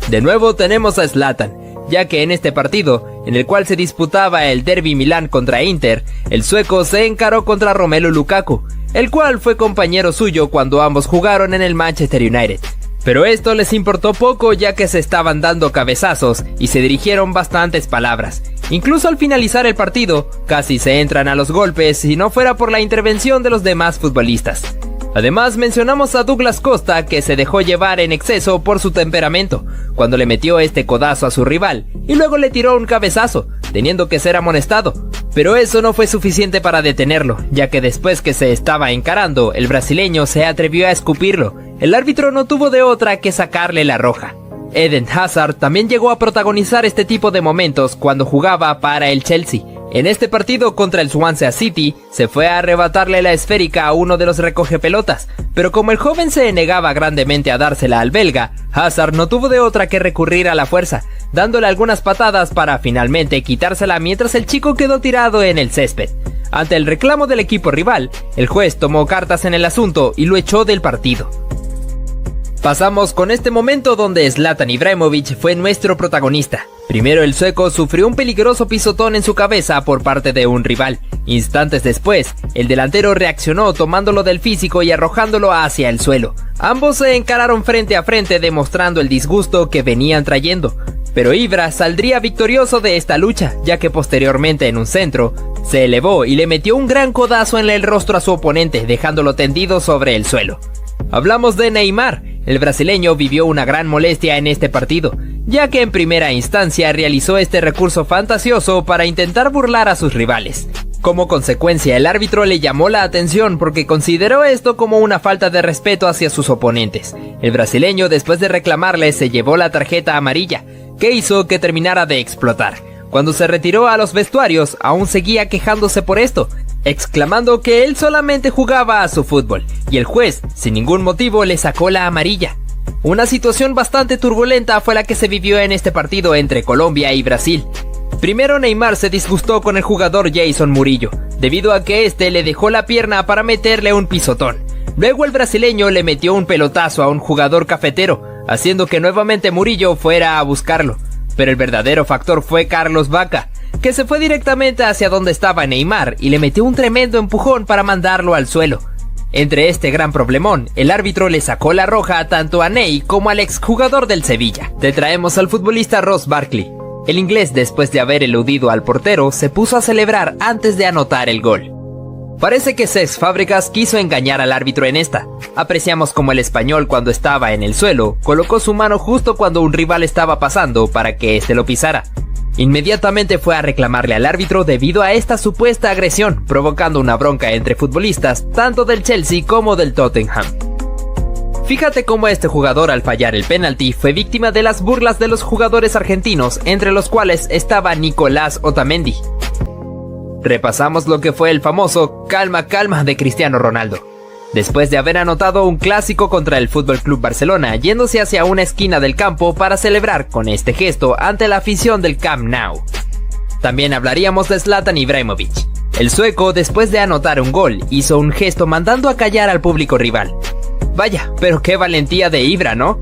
De nuevo tenemos a Zlatan, ya que en este partido, en el cual se disputaba el Derby Milán contra Inter, el sueco se encaró contra Romelu Lukaku, el cual fue compañero suyo cuando ambos jugaron en el Manchester United. Pero esto les importó poco ya que se estaban dando cabezazos y se dirigieron bastantes palabras. Incluso al finalizar el partido, casi se entran a los golpes si no fuera por la intervención de los demás futbolistas. Además mencionamos a Douglas Costa, que se dejó llevar en exceso por su temperamento, cuando le metió este codazo a su rival y luego le tiró un cabezazo, teniendo que ser amonestado. Pero eso no fue suficiente para detenerlo, ya que después que se estaba encarando, el brasileño se atrevió a escupirlo. El árbitro no tuvo de otra que sacarle la roja. Eden Hazard también llegó a protagonizar este tipo de momentos cuando jugaba para el Chelsea. En este partido contra el Swansea City, se fue a arrebatarle la esférica a uno de los recogepelotas, pero como el joven se negaba grandemente a dársela al belga, Hazard no tuvo de otra que recurrir a la fuerza, dándole algunas patadas para finalmente quitársela mientras el chico quedó tirado en el césped. Ante el reclamo del equipo rival, el juez tomó cartas en el asunto y lo echó del partido. Pasamos con este momento donde Zlatan Ibrahimovic fue nuestro protagonista. Primero el sueco sufrió un peligroso pisotón en su cabeza por parte de un rival. Instantes después, el delantero reaccionó tomándolo del físico y arrojándolo hacia el suelo. Ambos se encararon frente a frente demostrando el disgusto que venían trayendo. Pero Ibra saldría victorioso de esta lucha, ya que posteriormente en un centro, se elevó y le metió un gran codazo en el rostro a su oponente, dejándolo tendido sobre el suelo. Hablamos de Neymar. El brasileño vivió una gran molestia en este partido, ya que en primera instancia realizó este recurso fantasioso para intentar burlar a sus rivales. Como consecuencia, el árbitro le llamó la atención porque consideró esto como una falta de respeto hacia sus oponentes. El brasileño, después de reclamarle, se llevó la tarjeta amarilla, que hizo que terminara de explotar. Cuando se retiró a los vestuarios, aún seguía quejándose por esto, exclamando que él solamente jugaba a su fútbol, y el juez, sin ningún motivo, le sacó la amarilla. Una situación bastante turbulenta fue la que se vivió en este partido entre Colombia y Brasil. Primero Neymar se disgustó con el jugador Jason Murillo, debido a que este le dejó la pierna para meterle un pisotón. Luego el brasileño le metió un pelotazo a un jugador cafetero, haciendo que nuevamente Murillo fuera a buscarlo. Pero el verdadero factor fue Carlos Vaca, que se fue directamente hacia donde estaba Neymar y le metió un tremendo empujón para mandarlo al suelo. Entre este gran problemón, el árbitro le sacó la roja tanto a Ney como al exjugador del Sevilla. Te traemos al futbolista Ross Barkley. El inglés, después de haber eludido al portero, se puso a celebrar antes de anotar el gol. Parece que Cesc Fábregas quiso engañar al árbitro en esta. Apreciamos como el español, cuando estaba en el suelo, colocó su mano justo cuando un rival estaba pasando para que éste lo pisara. Inmediatamente fue a reclamarle al árbitro debido a esta supuesta agresión, provocando una bronca entre futbolistas tanto del Chelsea como del Tottenham. Fíjate cómo este jugador, al fallar el penalti, fue víctima de las burlas de los jugadores argentinos, entre los cuales estaba Nicolás Otamendi. Repasamos lo que fue el famoso calma calma de Cristiano Ronaldo. Después de haber anotado un clásico contra el FC Barcelona, yéndose hacia una esquina del campo para celebrar con este gesto ante la afición del Camp Nou. También hablaríamos de Zlatan Ibrahimovic. El sueco, después de anotar un gol, hizo un gesto mandando a callar al público rival. Vaya, pero qué valentía de Ibra, ¿no?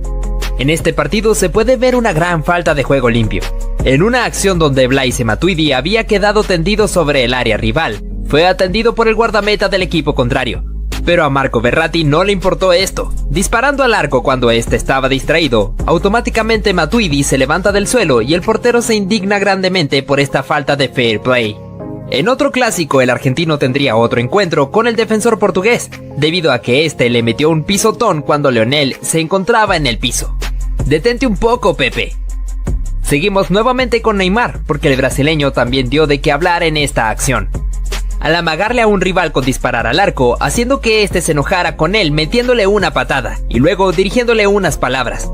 En este partido se puede ver una gran falta de juego limpio. En una acción donde Blaise Matuidi había quedado tendido sobre el área rival, fue atendido por el guardameta del equipo contrario. Pero a Marco Verratti no le importó esto. Disparando al arco cuando este estaba distraído, automáticamente Matuidi se levanta del suelo y el portero se indigna grandemente por esta falta de fair play. En otro clásico, el argentino tendría otro encuentro con el defensor portugués, debido a que este le metió un pisotón cuando Lionel se encontraba en el piso. Detente un poco, Pepe. Seguimos nuevamente con Neymar, porque el brasileño también dio de qué hablar en esta acción. Al amagarle a un rival con disparar al arco, haciendo que éste se enojara con él metiéndole una patada y luego dirigiéndole unas palabras.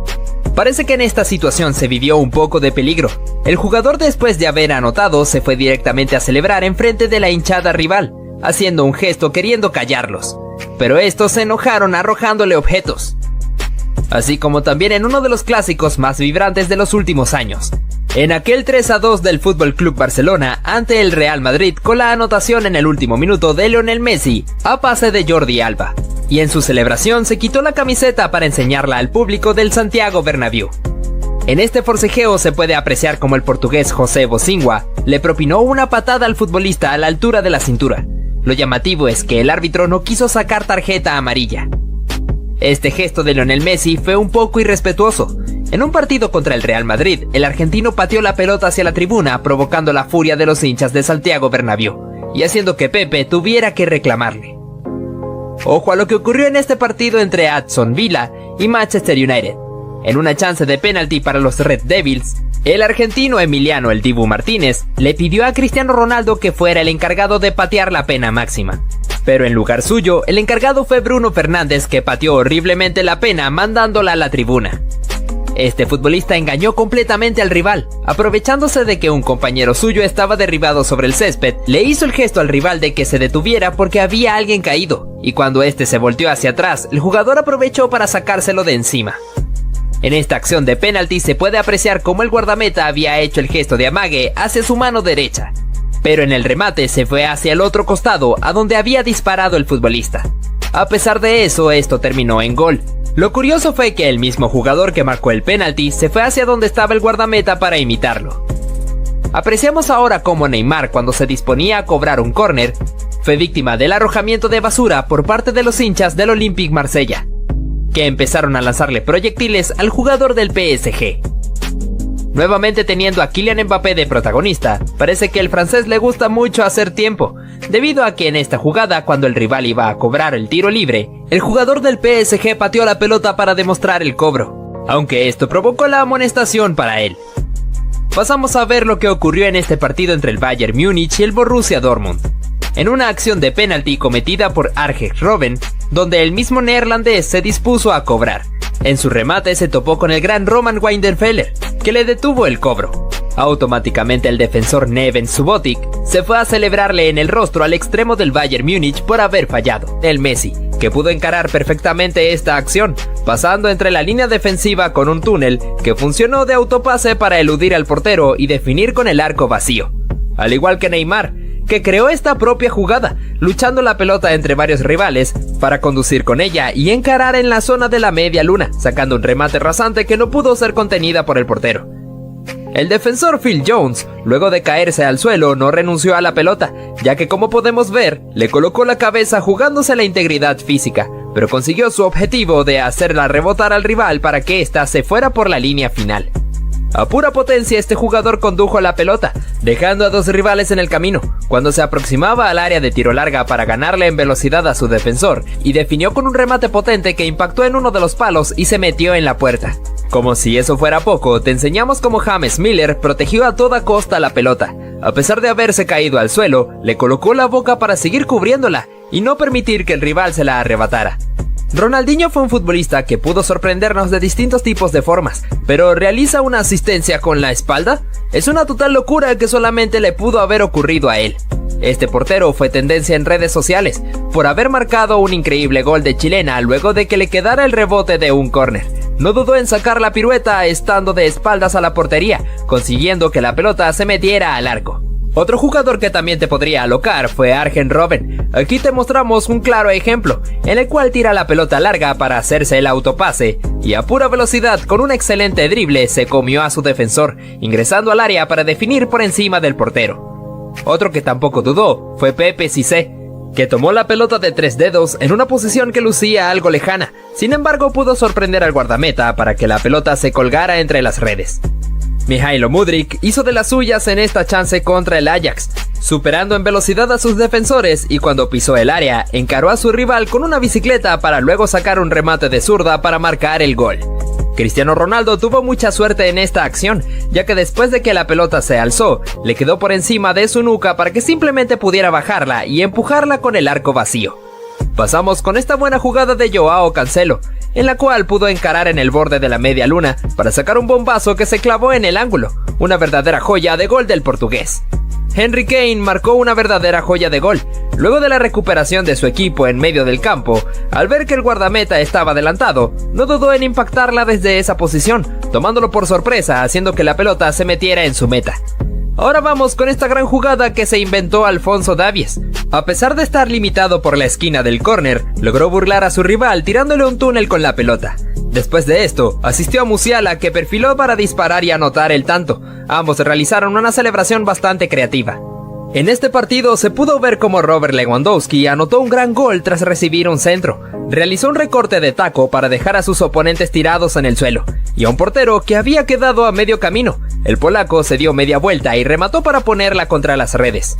Parece que en esta situación se vivió un poco de peligro. El jugador, después de haber anotado, se fue directamente a celebrar enfrente de la hinchada rival, haciendo un gesto queriendo callarlos. Pero estos se enojaron arrojándole objetos. Así como también en uno de los clásicos más vibrantes de los últimos años. En aquel 3-2 del FC Barcelona ante el Real Madrid, con la anotación en el último minuto de Lionel Messi a pase de Jordi Alba. Y en su celebración se quitó la camiseta para enseñarla al público del Santiago Bernabéu. En este forcejeo se puede apreciar como el portugués José Bocingua le propinó una patada al futbolista a la altura de la cintura. Lo llamativo es que el árbitro no quiso sacar tarjeta amarilla. Este gesto de Lionel Messi fue un poco irrespetuoso. En un partido contra el Real Madrid, el argentino pateó la pelota hacia la tribuna, provocando la furia de los hinchas de Santiago Bernabéu, y haciendo que Pepe tuviera que reclamarle. Ojo a lo que ocurrió en este partido entre Aston Villa y Manchester United. En una chance de penalti para los Red Devils, el argentino Emiliano "El Dibu" Martínez le pidió a Cristiano Ronaldo que fuera el encargado de patear la pena máxima. Pero en lugar suyo, el encargado fue Bruno Fernández, que pateó horriblemente la pena mandándola a la tribuna. Este futbolista engañó completamente al rival, aprovechándose de que un compañero suyo estaba derribado sobre el césped, le hizo el gesto al rival de que se detuviera porque había alguien caído, y cuando este se volteó hacia atrás, el jugador aprovechó para sacárselo de encima. En esta acción de penalti se puede apreciar cómo el guardameta había hecho el gesto de amague hacia su mano derecha, pero en el remate se fue hacia el otro costado a donde había disparado el futbolista. A pesar de eso, esto terminó en gol. Lo curioso fue que el mismo jugador que marcó el penalti se fue hacia donde estaba el guardameta para imitarlo. Apreciamos ahora cómo Neymar, cuando se disponía a cobrar un córner, fue víctima del arrojamiento de basura por parte de los hinchas del Olympique Marsella, que empezaron a lanzarle proyectiles al jugador del PSG. Nuevamente teniendo a Kylian Mbappé de protagonista, parece que el francés le gusta mucho hacer tiempo, debido a que en esta jugada, cuando el rival iba a cobrar el tiro libre, el jugador del PSG pateó la pelota para demostrar el cobro, aunque esto provocó la amonestación para él. Pasamos a ver lo que ocurrió en este partido entre el Bayern Múnich y el Borussia Dortmund, en una acción de penalti cometida por Arjen Robben, donde el mismo neerlandés se dispuso a cobrar. En su remate se topó con el gran Roman Weidenfeller, que le detuvo el cobro. Automáticamente el defensor Neven Subotic se fue a celebrarle en el rostro al extremo del Bayern Múnich por haber fallado. El Messi, que pudo encarar perfectamente esta acción, pasando entre la línea defensiva con un túnel que funcionó de autopase para eludir al portero y definir con el arco vacío. Al igual que Neymar, que creó esta propia jugada, luchando la pelota entre varios rivales para conducir con ella y encarar en la zona de la media luna, sacando un remate rasante que no pudo ser contenida por el portero. El defensor Phil Jones, luego de caerse al suelo, no renunció a la pelota, ya que como podemos ver, le colocó la cabeza jugándose la integridad física, pero consiguió su objetivo de hacerla rebotar al rival para que ésta se fuera por la línea final. A pura potencia este jugador condujo la pelota, dejando a dos rivales en el camino, cuando se aproximaba al área de tiro larga para ganarle en velocidad a su defensor, y definió con un remate potente que impactó en uno de los palos y se metió en la puerta. Como si eso fuera poco, te enseñamos cómo James Miller protegió a toda costa la pelota. A pesar de haberse caído al suelo, le colocó la boca para seguir cubriéndola y no permitir que el rival se la arrebatara. Ronaldinho fue un futbolista que pudo sorprendernos de distintos tipos de formas, pero ¿realiza una asistencia con la espalda? Es una total locura que solamente le pudo haber ocurrido a él. Este portero fue tendencia en redes sociales por haber marcado un increíble gol de chilena luego de que le quedara el rebote de un córner. No dudó en sacar la pirueta estando de espaldas a la portería, consiguiendo que la pelota se metiera al arco. Otro jugador que también te podría alocar fue Arjen Robben. Aquí te mostramos un claro ejemplo, en el cual tira la pelota larga para hacerse el autopase, y a pura velocidad con un excelente drible se comió a su defensor, ingresando al área para definir por encima del portero. Otro que tampoco dudó fue Pepe Cissé, que tomó la pelota de 3 dedos en una posición que lucía algo lejana, sin embargo pudo sorprender al guardameta para que la pelota se colgara entre las redes. Mihailo Mudryk hizo de las suyas en esta chance contra el Ajax, superando en velocidad a sus defensores y cuando pisó el área, encaró a su rival con una bicicleta para luego sacar un remate de zurda para marcar el gol. Cristiano Ronaldo tuvo mucha suerte en esta acción, ya que después de que la pelota se alzó, le quedó por encima de su nuca para que simplemente pudiera bajarla y empujarla con el arco vacío. Pasamos con esta buena jugada de Joao Cancelo, en la cual pudo encarar en el borde de la media luna para sacar un bombazo que se clavó en el ángulo, una verdadera joya de gol del portugués. Henry Kane marcó una verdadera joya de gol, luego de la recuperación de su equipo en medio del campo. Al ver que el guardameta estaba adelantado, no dudó en impactarla desde esa posición, tomándolo por sorpresa, haciendo que la pelota se metiera en su meta. Ahora vamos con esta gran jugada que se inventó Alphonso Davies. A pesar de estar limitado por la esquina del córner, logró burlar a su rival tirándole un túnel con la pelota. Después de esto, asistió a Musiala, que perfiló para disparar y anotar el tanto. Ambos realizaron una celebración bastante creativa. En este partido se pudo ver cómo Robert Lewandowski anotó un gran gol tras recibir un centro. Realizó un recorte de taco para dejar a sus oponentes tirados en el suelo, y a un portero que había quedado a medio camino. El polaco se dio media vuelta y remató para ponerla contra las redes.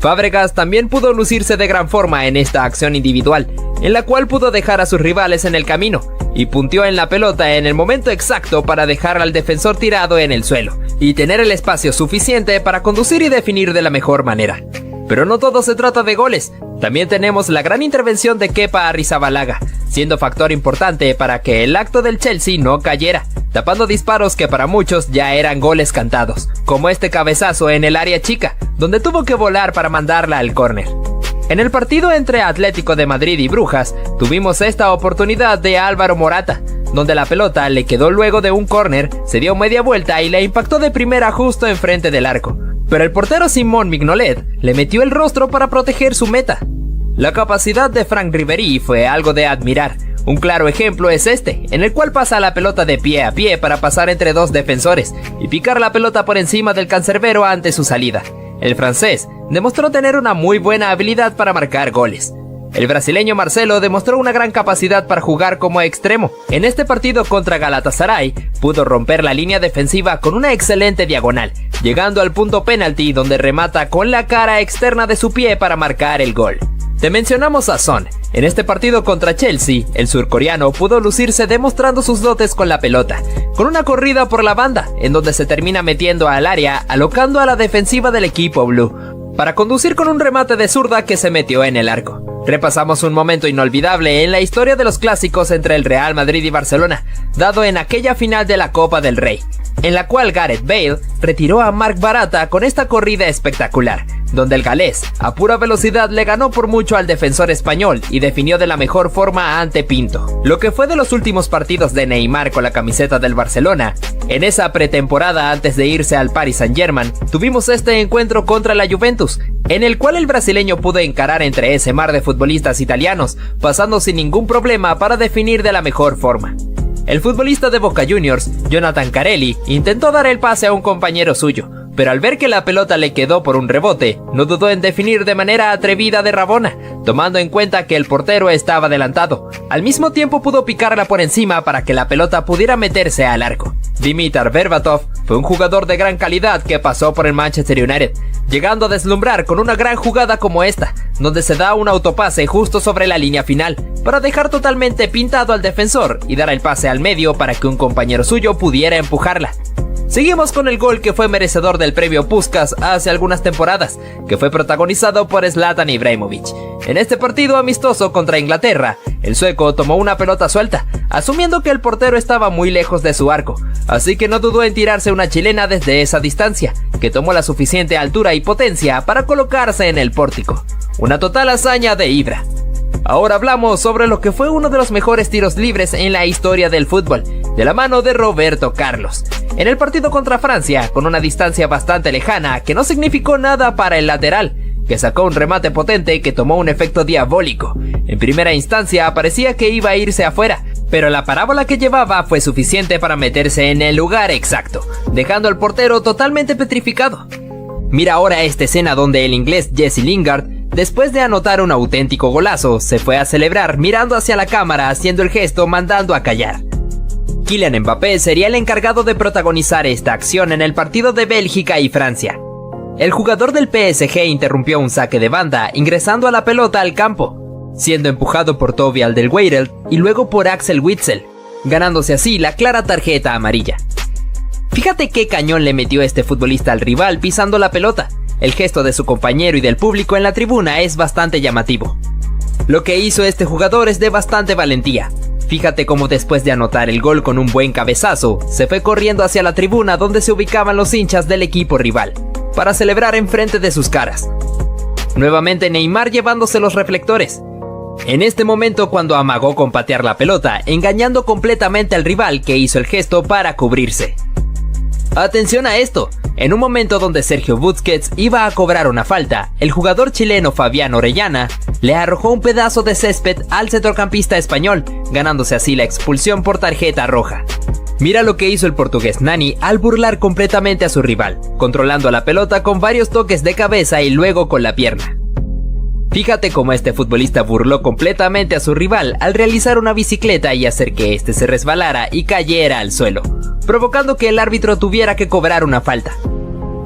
Fábregas también pudo lucirse de gran forma en esta acción individual, en la cual pudo dejar a sus rivales en el camino, y punteó en la pelota en el momento exacto para dejar al defensor tirado en el suelo, y tener el espacio suficiente para conducir y definir de la mejor manera. Pero no todo se trata de goles, también tenemos la gran intervención de Kepa Arrizabalaga, siendo factor importante para que el acto del Chelsea no cayera, tapando disparos que para muchos ya eran goles cantados, como este cabezazo en el área chica, donde tuvo que volar para mandarla al córner. En el partido entre Atlético de Madrid y Brujas, tuvimos esta oportunidad de Álvaro Morata, donde la pelota le quedó luego de un córner, se dio media vuelta y le impactó de primera justo enfrente del arco. Pero el portero Simón Mignolet le metió el rostro para proteger su meta. La capacidad de Franck Ribéry fue algo de admirar. Un claro ejemplo es este, en el cual pasa la pelota de pie a pie para pasar entre dos defensores y picar la pelota por encima del cancerbero ante su salida. El francés demostró tener una muy buena habilidad para marcar goles. El brasileño Marcelo demostró una gran capacidad para jugar como extremo. En este partido contra Galatasaray, pudo romper la línea defensiva con una excelente diagonal, llegando al punto penalti donde remata con la cara externa de su pie para marcar el gol. Te mencionamos a Son. En este partido contra Chelsea, el surcoreano pudo lucirse demostrando sus dotes con la pelota, con una corrida por la banda, en donde se termina metiendo al área, alocando a la defensiva del equipo blue, para conducir con un remate de zurda que se metió en el arco. Repasamos un momento inolvidable en la historia de los clásicos entre el Real Madrid y Barcelona, dado en aquella final de la Copa del Rey, en la cual Gareth Bale retiró a Marc Baratra con esta corrida espectacular, donde el galés a pura velocidad le ganó por mucho al defensor español y definió de la mejor forma ante Pinto. Lo que fue de los últimos partidos de Neymar con la camiseta del Barcelona, en esa pretemporada antes de irse al Paris Saint-Germain, tuvimos este encuentro contra la Juventus, en el cual el brasileño pudo encarar entre ese mar de futbolistas italianos, pasando sin ningún problema para definir de la mejor forma. El futbolista de Boca Juniors, Jonathan Carelli, intentó dar el pase a un compañero suyo, pero al ver que la pelota le quedó por un rebote, no dudó en definir de manera atrevida de Rabona, tomando en cuenta que el portero estaba adelantado. Al mismo tiempo pudo picarla por encima para que la pelota pudiera meterse al arco. Dimitar Berbatov fue un jugador de gran calidad que pasó por el Manchester United, llegando a deslumbrar con una gran jugada como esta, donde se da un autopase justo sobre la línea final, para dejar totalmente pintado al defensor y dar el pase al medio para que un compañero suyo pudiera empujarla. Seguimos con el gol que fue merecedor del premio Puskás hace algunas temporadas, que fue protagonizado por Zlatan Ibrahimovic. En este partido amistoso contra Inglaterra, el sueco tomó una pelota suelta, asumiendo que el portero estaba muy lejos de su arco, así que no dudó en tirarse una chilena desde esa distancia, que tomó la suficiente altura y potencia para colocarse en el pórtico. Una total hazaña de Ibra. Ahora hablamos sobre lo que fue uno de los mejores tiros libres en la historia del fútbol, de la mano de Roberto Carlos. En el partido contra Francia, con una distancia bastante lejana que no significó nada para el lateral, que sacó un remate potente que tomó un efecto diabólico. En primera instancia parecía que iba a irse afuera, pero la parábola que llevaba fue suficiente para meterse en el lugar exacto, dejando al portero totalmente petrificado. Mira ahora esta escena donde el inglés Jesse Lingard, después de anotar un auténtico golazo, se fue a celebrar mirando hacia la cámara haciendo el gesto mandando a callar. Kylian Mbappé sería el encargado de protagonizar esta acción en el partido de Bélgica y Francia. El jugador del PSG interrumpió un saque de banda ingresando a la pelota al campo, siendo empujado por Toby Alderweireld y luego por Axel Witsel, ganándose así la clara tarjeta amarilla. Fíjate qué cañón le metió este futbolista al rival pisando la pelota. El gesto de su compañero y del público en la tribuna es bastante llamativo. Lo que hizo este jugador es de bastante valentía. Fíjate cómo después de anotar el gol con un buen cabezazo, se fue corriendo hacia la tribuna donde se ubicaban los hinchas del equipo rival, para celebrar enfrente de sus caras. Nuevamente Neymar llevándose los reflectores. En este momento cuando amagó con patear la pelota, engañando completamente al rival que hizo el gesto para cubrirse. Atención a esto, en un momento donde Sergio Busquets iba a cobrar una falta, el jugador chileno Fabián Orellana le arrojó un pedazo de césped al centrocampista español, ganándose así la expulsión por tarjeta roja. Mira lo que hizo el portugués Nani al burlar completamente a su rival, controlando la pelota con varios toques de cabeza y luego con la pierna. Fíjate cómo este futbolista burló completamente a su rival al realizar una bicicleta y hacer que este se resbalara y cayera al suelo, provocando que el árbitro tuviera que cobrar una falta.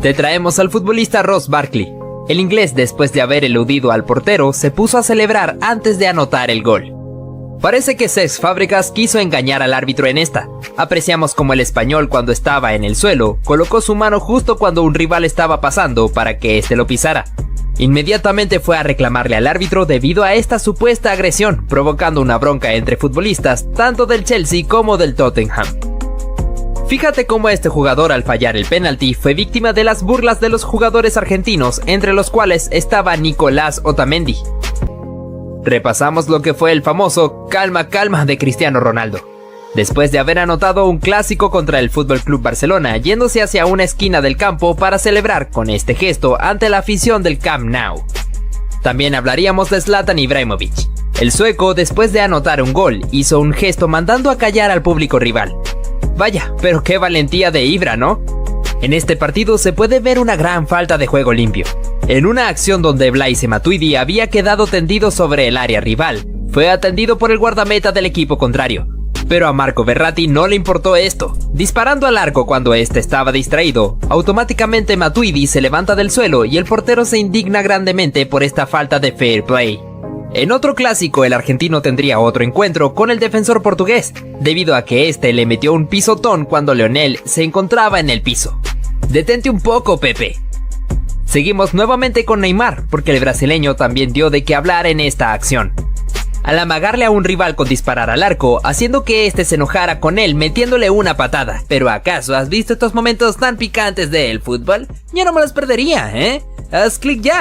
Te traemos al futbolista Ross Barkley. El inglés, después de haber eludido al portero, se puso a celebrar antes de anotar el gol. Parece que Cesc Fábregas quiso engañar al árbitro en esta. Apreciamos como el español, cuando estaba en el suelo, colocó su mano justo cuando un rival estaba pasando para que éste lo pisara. Inmediatamente fue a reclamarle al árbitro debido a esta supuesta agresión, provocando una bronca entre futbolistas tanto del Chelsea como del Tottenham. Fíjate cómo este jugador al fallar el penalti fue víctima de las burlas de los jugadores argentinos, entre los cuales estaba Nicolás Otamendi. Repasamos lo que fue el famoso calma calma de Cristiano Ronaldo. Después de haber anotado un clásico contra el FC Barcelona, yéndose hacia una esquina del campo para celebrar con este gesto ante la afición del Camp Nou. También hablaríamos de Zlatan Ibrahimovic. El sueco, después de anotar un gol, hizo un gesto mandando a callar al público rival. Vaya, pero qué valentía de Ibra, ¿no? En este partido se puede ver una gran falta de juego limpio. En una acción donde Blaise Matuidi había quedado tendido sobre el área rival, fue atendido por el guardameta del equipo contrario. Pero a Marco Verratti no le importó esto. Disparando al arco cuando este estaba distraído, automáticamente Matuidi se levanta del suelo y el portero se indigna grandemente por esta falta de fair play. En otro clásico, el argentino tendría otro encuentro con el defensor portugués, debido a que este le metió un pisotón cuando Lionel se encontraba en el piso. Detente un poco, Pepe. Seguimos nuevamente con Neymar, porque el brasileño también dio de qué hablar en esta acción. Al amagarle a un rival con disparar al arco, haciendo que este se enojara con él metiéndole una patada. ¿Pero acaso has visto estos momentos tan picantes del fútbol? Yo no me los perdería, ¿eh? Haz clic ya.